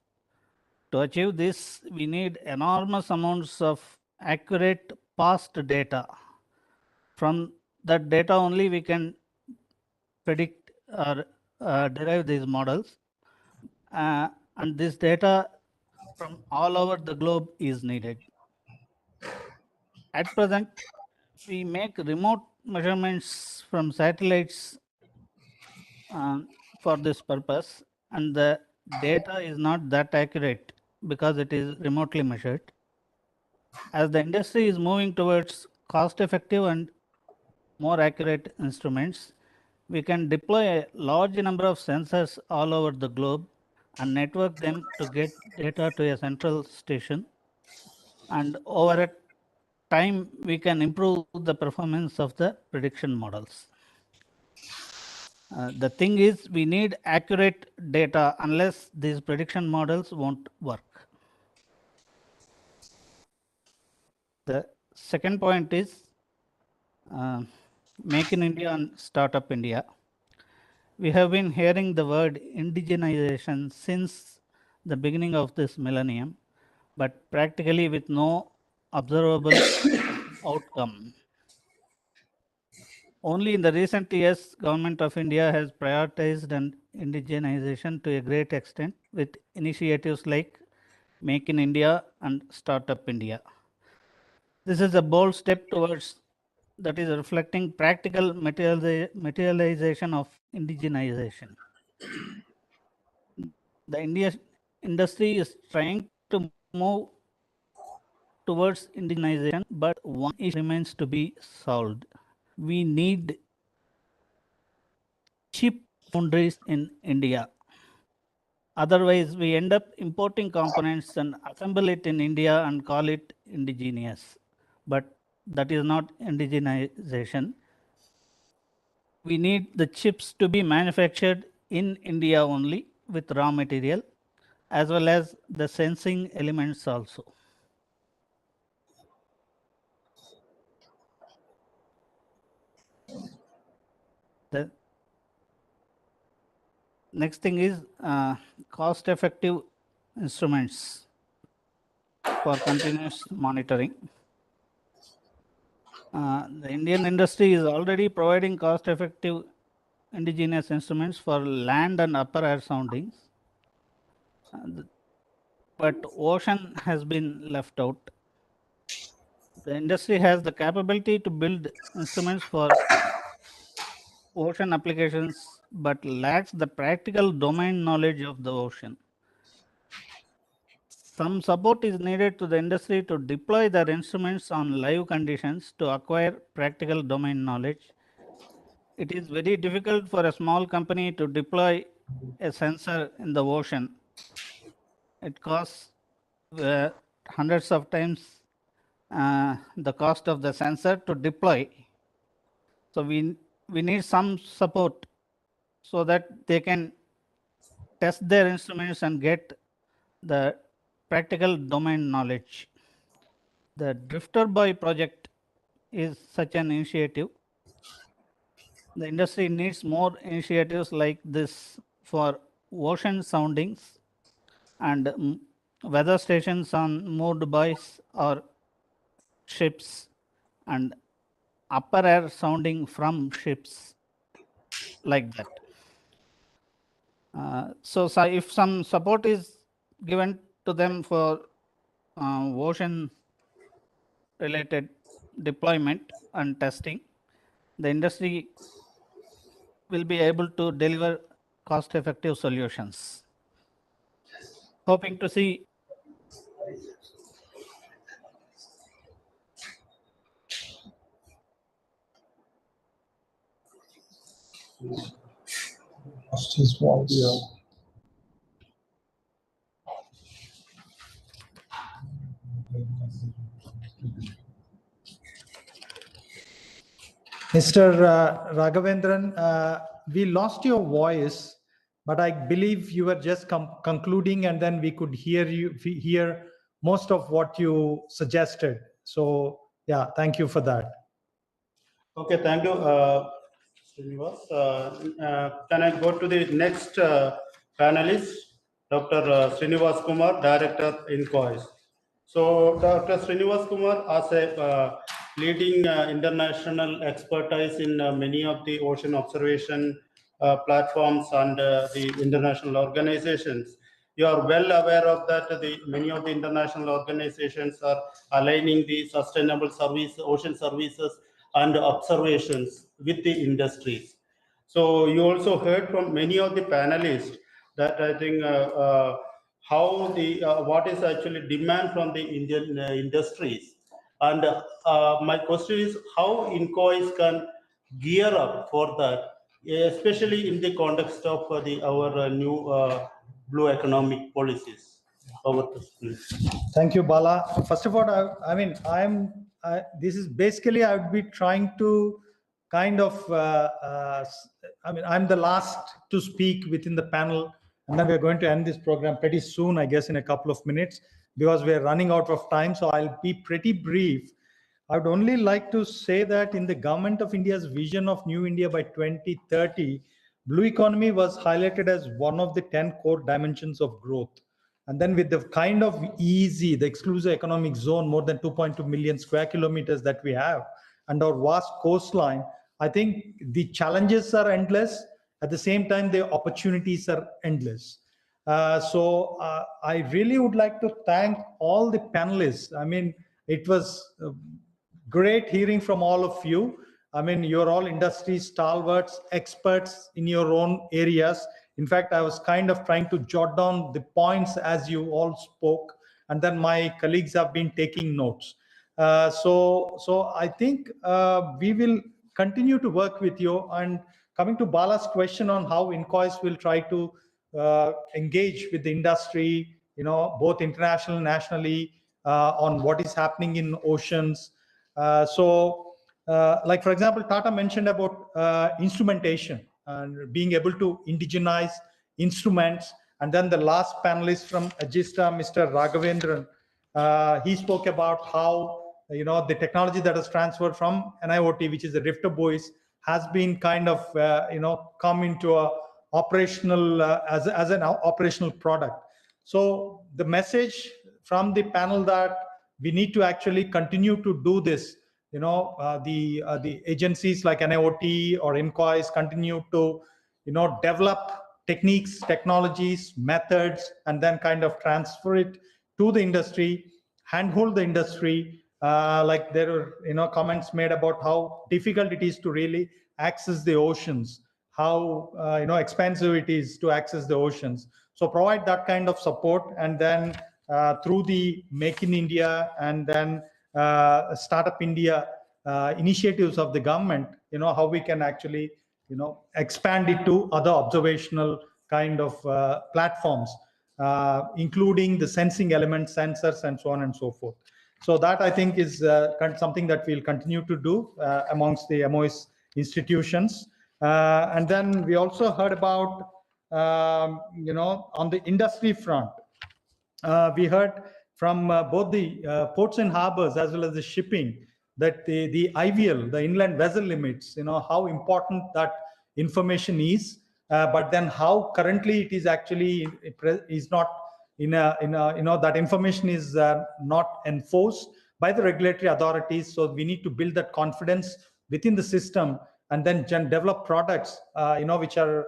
To achieve this, we need enormous amounts of accurate past data. From that data only we can predict or derive these models. And this data from all over the globe is needed. At present, we make remote measurements from satellites for this purpose, and the data is not that accurate because it is remotely measured. As the industry is moving towards cost-effective and more accurate instruments, we can deploy a large number of sensors all over the globe and network them to get data to a central station. And over a time, we can improve the performance of the prediction models. The thing is, we need accurate data, unless these prediction models won't work. The second point is Make in India and Startup India. We have been hearing the word indigenization since the beginning of this millennium, but practically with no observable outcome. Only in the recent years, Government of India has prioritized indigenization to a great extent with initiatives like Make in India and Startup India. This is a bold step towards that is reflecting practical materialization of indigenization. The Indian industry is trying to move towards indigenization, but one issue remains to be solved. We need cheap foundries in India. Otherwise, we end up importing components and assemble it in India and call it indigenous. But that is not indigenization. We need the chips to be manufactured in India only with raw material, as well as the sensing elements also. The next thing is cost-effective instruments for continuous monitoring. The Indian industry is already providing cost-effective indigenous instruments for land and upper air soundings, but ocean has been left out. The industry has the capability to build instruments for ocean applications, but lacks the practical domain knowledge of the ocean. some support is needed to the industry to deploy their instruments on live conditions to acquire practical domain knowledge. It is very difficult for a small company to deploy a sensor in the ocean. It costs hundreds of times the cost of the sensor to deploy. So we need some support so that they can test their instruments and get the practical domain knowledge. The Drifter Buoy project is such an initiative. The industry needs more initiatives like this for ocean soundings and weather stations on moored buoys or ships and upper air sounding from ships like that. So if some support is given to them for ocean related deployment and testing, the industry will be able to deliver cost effective solutions. Hoping to see Mr. Raghavendran, we lost your voice, but I believe you were just concluding, and then we could hear most of what you suggested. So, yeah, thank you for that. Okay, thank you, Srinivas. Can I go to the next panelist, Dr. Srinivas Kumar, Director INCOIS. So, Dr. Srinivas Kumar has a leading international expertise in many of the ocean observation platforms and the international organizations. You are well aware of that. Many of the international organizations are aligning the sustainable service, ocean services and observations with the industries. So you also heard from many of the panelists that I think how the what is actually demand from the Indian industries. And my question is how INCOIS can gear up for that, especially in the context of our new blue economic policies. Over to you. Thank you, Bala. First of all, this is basically I would be trying to kind of, I'm the last to speak within the panel, and then we're going to end this program pretty soon, I guess, in a couple of minutes, because we're running out of time. So I'll be pretty brief. I would only like to say that in the Government of India's vision of New India by 2030, blue economy was highlighted as one of the 10 core dimensions of growth. And then with the kind of the exclusive economic zone, more than 2.2 million square kilometers that we have, and our vast coastline, I think the challenges are endless. At the same time, the opportunities are endless. So I really would like to thank all the panelists. I mean, it was great hearing from all of you. I mean, you're all industry stalwarts, experts in your own areas. In fact, I was kind of trying to jot down the points as you all spoke, and then my colleagues have been taking notes. So I think we will continue to work with you. And coming to Bala's question on how INCOIS will try to engage with the industry, both international and nationally, on what is happening in oceans. Like, for example, Tata mentioned about instrumentation and being able to indigenize instruments. And then the last panelist from Agista, Mr. Raghavendran, he spoke about how the technology that is transferred from NIOT, which is the Drifter buoys, has been kind of come into a operational as an operational product. So the message from the panel that we need to actually continue to do this. The agencies like NIOT or INCOIS continue to develop techniques, technologies, methods, and then kind of transfer it to the industry, handhold the industry. Like there are comments made about how difficult it is to really access the oceans, how expensive it is to access the oceans. So provide that kind of support, and then through the Make in India and then Startup India initiatives of the government, how we can actually, expand it to other observational kind of platforms, including the sensing elements, sensors, and so on and so forth. So that I think is something that we'll continue to do amongst the MOS institutions. And then we also heard about, on the industry front, we heard from both the ports and harbors as well as the shipping that the IVL, the inland vessel limits, how important that information is, but then how currently it is actually is not that information is not enforced by the regulatory authorities. So we need to build that confidence within the system and then develop products, which are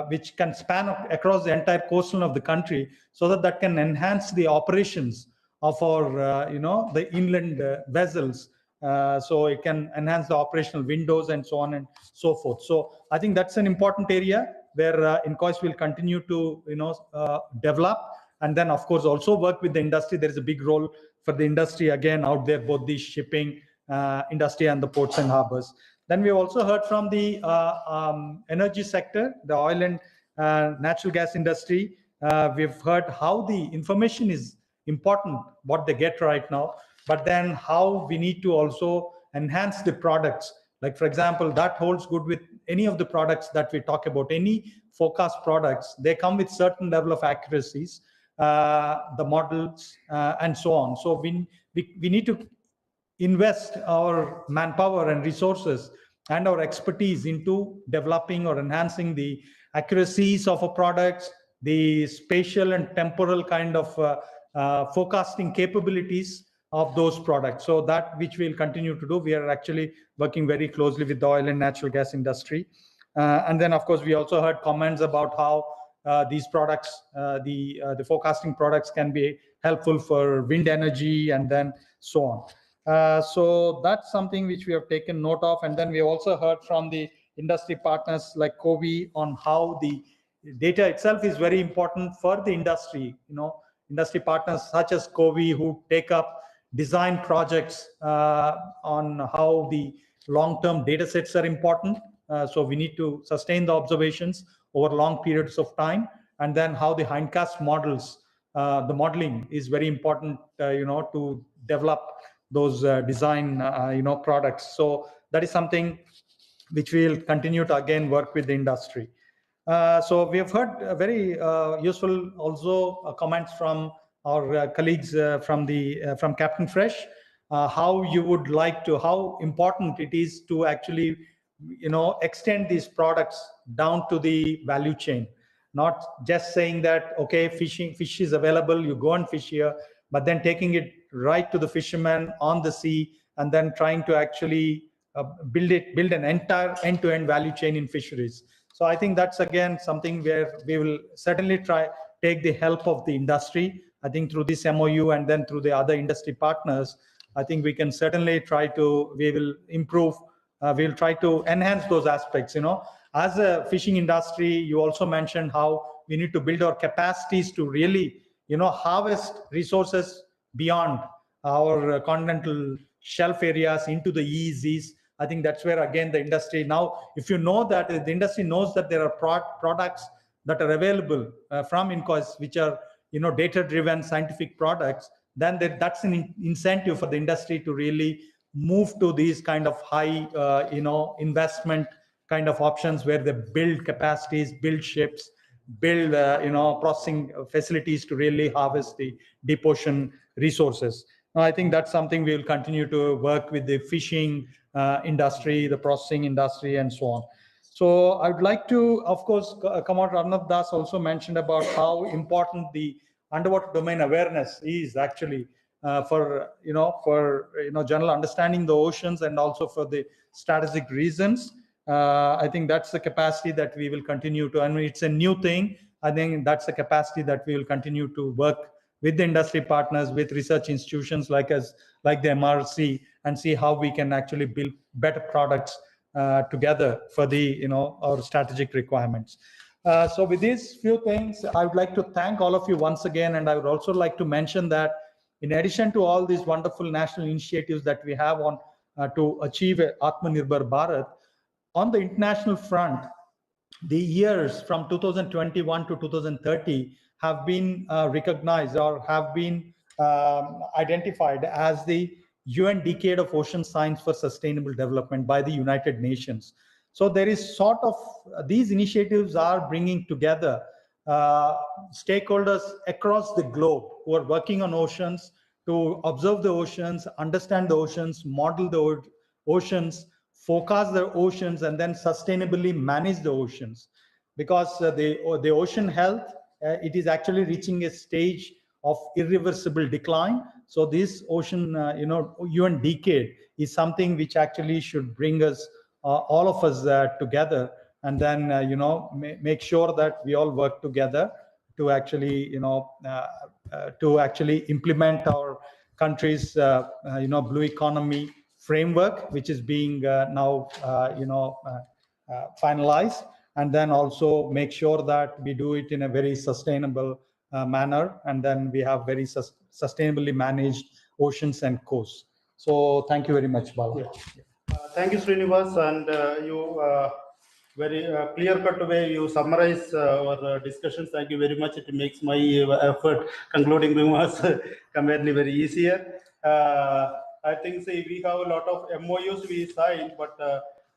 which can span across the entire coastline of the country, so that can enhance the operations of our, the inland vessels. So it can enhance the operational windows and so on and so forth. So I think that's an important area where INCOIS will continue to, develop, and then of course also work with the industry. There is a big role for the industry again out there, both the shipping industry and the ports and harbors. Then we also heard from the energy sector, the oil and natural gas industry. We've heard how the information is important, what they get right now, but then how we need to also enhance the products. Like, for example, that holds good with any of the products that we talk about. Any forecast products, they come with certain level of accuracies, the models, and so on. So we need to invest our manpower and resources and our expertise into developing or enhancing the accuracies of our products, the spatial and temporal kind of forecasting capabilities of those products. So that which we'll continue to do. We are actually working very closely with the oil and natural gas industry. And then, of course, we also heard comments about how these products, the forecasting products, can be helpful for wind energy and then so on. So that's something which we have taken note of. And then we also heard from the industry partners like COVI on how the data itself is very important for the industry. Industry partners such as COVI, who take up design projects on how the long-term data sets are important. So we need to sustain the observations over long periods of time, and then how the hindcast models, the modeling is very important, to develop those design, products. So that is something which we'll continue to again work with the industry. So we have heard very useful also comments from our colleagues from Captain Fresh, how you would like to, how important it is to actually, extend these products down to the value chain. Not just saying that, okay, fish is available, you go and fish here, but then taking it right to the fisherman on the sea, and then trying to actually build an entire end-to-end value chain in fisheries. So I think that's again something where we will certainly take the help of the industry. I think through this MOU and then through the other industry partners, I think we can certainly we will improve, we'll try to enhance those aspects. As a fishing industry, you also mentioned how we need to build our capacities to really, harvest resources beyond our continental shelf areas into the EEZs. I think that's where, again, the industry now, if you know that the industry knows that there are products that are available from INCOIS, which are, data-driven scientific products, then that's an incentive for the industry to really move to these kind of high, investment kind of options where they build capacities, build ships, build, processing facilities to really harvest the deep ocean resources. Now, I think that's something we will continue to work with the fishing industry, the processing industry, and so on. So I would like to, of course, Commander Arnav Das also mentioned about how important the underwater domain awareness is actually for general understanding the oceans and also for the strategic reasons. I think that's the capacity that we will continue to, I mean, it's a new thing. I think that's the capacity that we will continue to work with the industry partners, with research institutions like the MRC, and see how we can actually build better products together for the, our strategic requirements. So with these few things, I would like to thank all of you once again, and I would also like to mention that in addition to all these wonderful national initiatives that we have on to achieve Atmanirbhar Bharat, on the international front, the years from 2021 to 2030 have been recognized or have been identified as the UN Decade of Ocean Science for Sustainable Development by the United Nations. So there is sort of, these initiatives are bringing together stakeholders across the globe who are working on oceans to observe the oceans, understand the oceans, model the oceans, forecast the oceans, and then sustainably manage the oceans. Because the ocean health, it is actually reaching a stage of irreversible decline. So this ocean, UN decade is something which actually should bring us, all of us together, and then, make sure that we all work together to actually, to actually implement our country's, blue economy framework, which is being now, finalized, and then also make sure that we do it in a very sustainable manner, and then we have very sustainably managed oceans and coasts. So thank you very much, Bala. Yeah. Thank you, Srinivas, and you very clear-cut way you summarize our discussions. Thank you very much. It makes my effort concluding was comparatively very easier. I think, see, we have a lot of MOUs we signed, but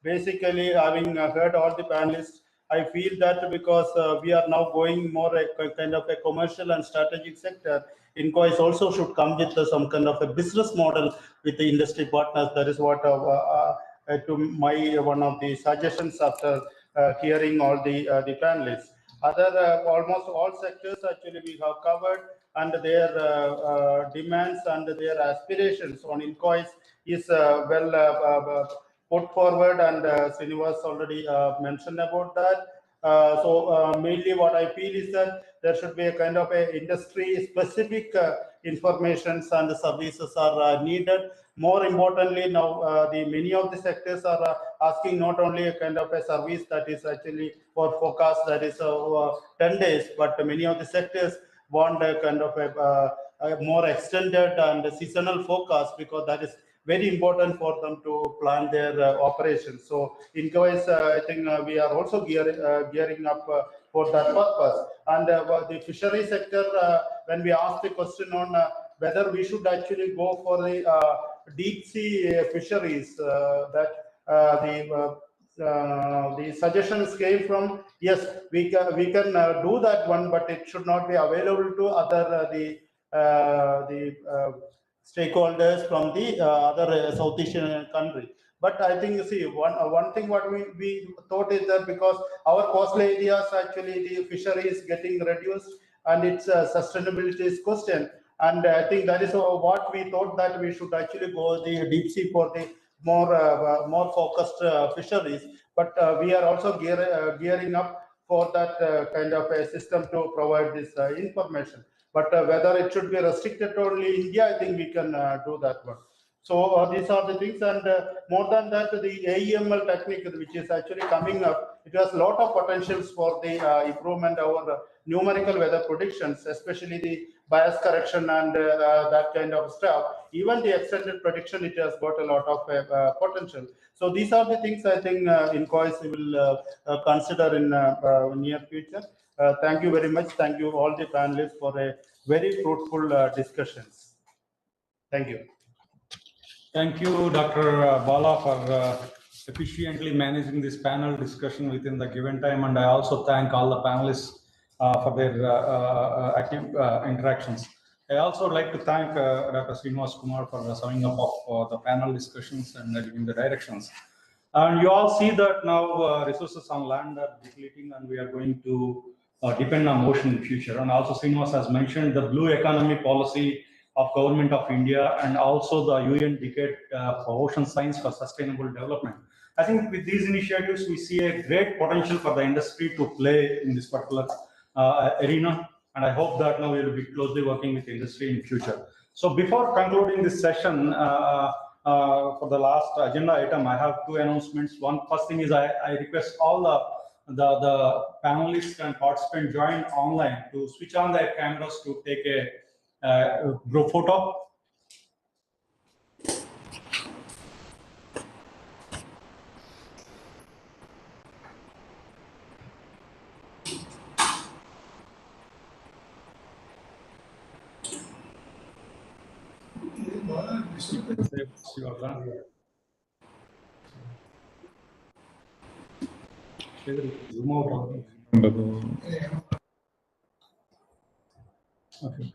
basically, having heard all the panelists, I feel that because we are now going more a kind of a commercial and strategic sector, inquiries also should come with some kind of a business model with the industry partners. That is what to my one of the suggestions after hearing all the panelists. Other almost all sectors actually we have covered, and their demands and their aspirations on inquiries is well put forward, and Srinivas already mentioned about that. So mainly what I feel is that there should be a kind of a industry specific informations and services are needed. More importantly, now the many of the sectors are asking not only a kind of a service that is actually for forecast that is 10 days, but many of the sectors want a kind of a more extended and seasonal forecast, because that is very important for them to plan their operations. So inquiries, I think we are also gearing up for that purpose. And the fishery sector, when we ask the question on whether we should actually go for the deep sea fisheries, the suggestions came from, yes, we can do that one, but it should not be available to other stakeholders from the other South Asian country. But I think, see, one thing what we thought is that because our coastal areas actually the fishery is getting reduced and its sustainability is questioned, and I think that is what we thought, that we should actually go the deep sea for the more focused fisheries. But we are also gearing up for that kind of a system to provide this information. But whether it should be restricted to only India, I think we can do that one. So these are the things, and more than that, the AEML technique, which is actually coming up, it has a lot of potentials for the improvement of our numerical weather predictions, especially the bias correction and that kind of stuff. Even the extended prediction, it has got a lot of potential. So these are the things I think inquiries will consider in near future. Thank you very much. Thank you all the panelists for a very fruitful discussions. Thank you. Thank you, Dr. Bala, for efficiently managing this panel discussion within the given time. And I also thank all the panelists for their active interactions. I also would like to thank Dr. Srinivas Kumar for summing up of the panel discussions and giving the directions. And you all see that now resources on land are depleting, and we are going to depend on ocean in future. And also Srinivas has mentioned the blue economy policy of Government of India, and also the UN Decade for Ocean Science for Sustainable Development. I think with these initiatives, we see a great potential for the industry to play in this particular arena. And I hope that now we will be closely working with the industry in future. So before concluding this session, for the last agenda item, I have two announcements. One, first thing is I request all the the panelists and participants join online to switch on their cameras to take a group photo. Zoom out. Okay.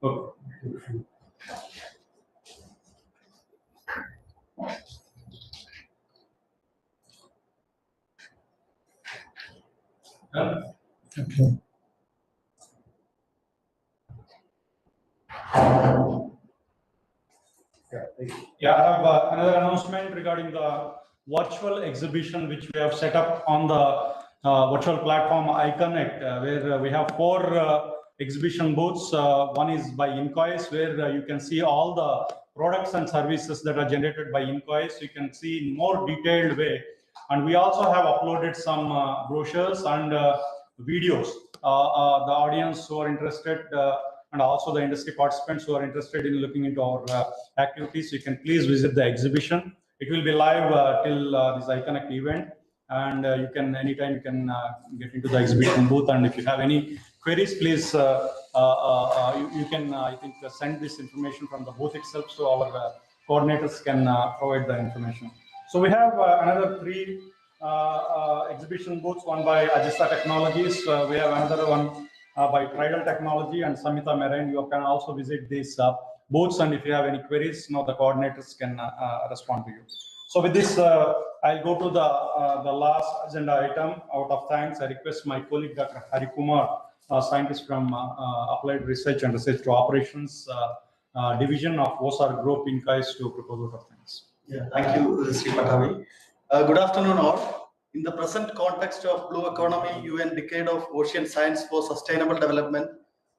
Okay. Okay. Yeah, I have another announcement regarding the virtual exhibition which we have set up on the virtual platform iConnect, where we have 4 exhibition booths. One is by Incois, where you can see all the products and services that are generated by Incois. You can see in more detailed way. And we also have uploaded some brochures and videos. The audience who are interested and also the industry participants who are interested in looking into our activities, you can please visit the exhibition. It will be live till this iConnect event, and you can anytime you can get into the exhibition booth. And if you have any queries, please you can I think send this information from the booth itself, so our coordinators can provide the information. So we have another 3 exhibition booths, one by Ajista Technologies. We have another one by Tridal Technology and Samhita Marine. You can also visit these booths, and if you have any queries, the coordinators can respond to you. So with this, I'll go to the last agenda item. Out of thanks, I request my colleague Dr. Hari Kumar, scientist from Applied Research and Research to Operations Division of OSAR Group in KAIS, to propose vote of thanks. Yeah, thank you, Sri Patavi. Good afternoon, all. In the present context of Blue Economy, UN Decade of Ocean Science for Sustainable Development,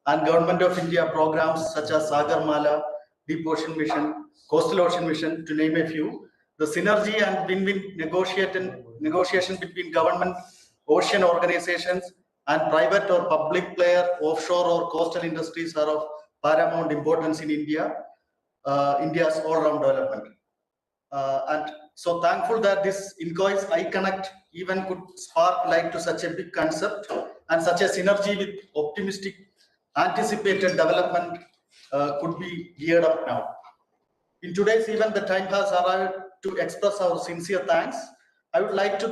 and Government of India programs such as Sagarmala, Deep Ocean Mission, Coastal Ocean Mission, to name a few, the synergy and win-win negotiation between government, ocean organizations, and private or public player, offshore or coastal industries are of paramount importance in India's all-round development. And so thankful that this Incois iConnect event could spark light to such a big concept, and such a synergy with optimistic anticipated development could be geared up now. In today's event, the time has arrived to express our sincere thanks. I would like to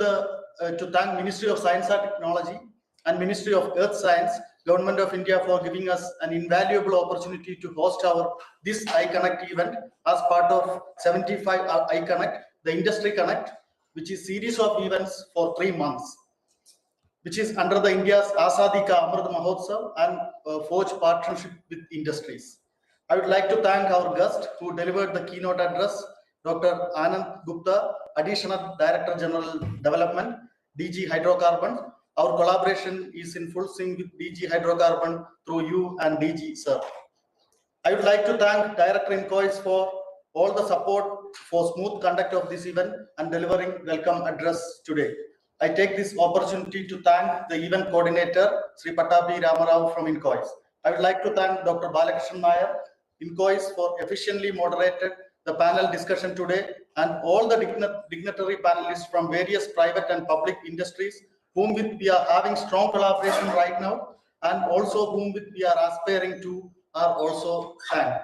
thank Ministry of Science and Technology and Ministry of Earth Science, Government of India, for giving us an invaluable opportunity to host this iConnect event as part of 75 iConnect, the Industry Connect, which is series of events for 3 months, which is under the India's Azadi Ka Amrit Mahotsav and forge partnership with industries. I would like to thank our guest who delivered the keynote address, Dr. Anand Gupta, Additional Director General Development, DG Hydrocarbons. Our collaboration is in full swing with DG Hydrocarbon through you and DG, sir. I would like to thank Director Incois for all the support for smooth conduct of this event and delivering welcome address today. I take this opportunity to thank the event coordinator, Sri Patabi Ramarao from Incois. I would like to thank Dr. Balakrishnan Nair, Incois, for efficiently moderated the panel discussion today, and all the dignitary panelists from various private and public industries whom we are having strong collaboration right now, and also whom we are aspiring to are also thanked.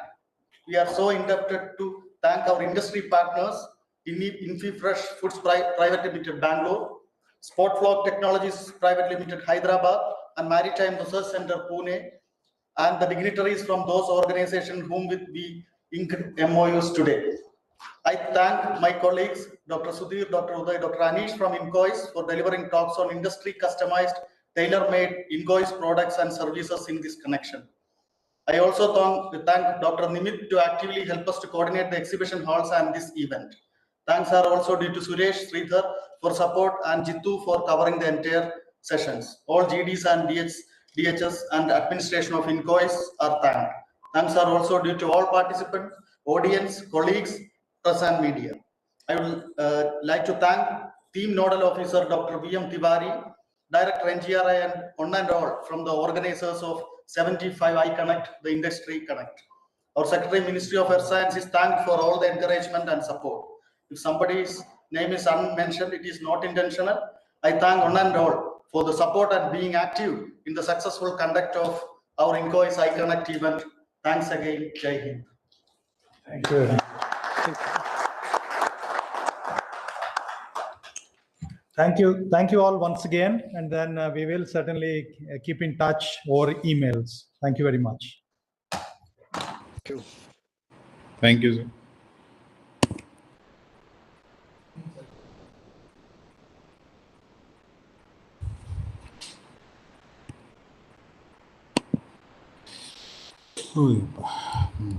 We are so indebted to thank our industry partners, InfiFresh Foods Private Limited Bangalore, Spotflock Technologies Private Limited Hyderabad, and Maritime Research Center Pune, and the dignitaries from those organizations whom we inked MOUs today. I thank my colleagues, Dr. Sudhir, Dr. Uday, Dr. Anish from Incois for delivering talks on industry customized, tailor-made Incois products and services in this connection. I also thank Dr. Nimit to actively help us to coordinate the exhibition halls and this event. Thanks are also due to Suresh, Sridhar for support, and Jitu for covering the entire sessions. All GDs and DHS and administration of Incois are thanked. Thanks are also due to all participants, audience, colleagues, press and media. I would like to thank Team Nodal Officer Dr. V.M. Tiwari, Director NGRI and on and all from the organizers of 75 iConnect, the Industry Connect. Our Secretary Ministry of Earth Science is thanked for all the encouragement and support. If somebody's name is unmentioned, it is not intentional. I thank one and all for the support and being active in the successful conduct of our INCOIS iConnect event. Thanks again. Jai Hind. Thank you. Thank you. Thank you all once again. And then we will certainly keep in touch over emails. Thank you very much. Thank you. Thank you, sir. Oh, yeah.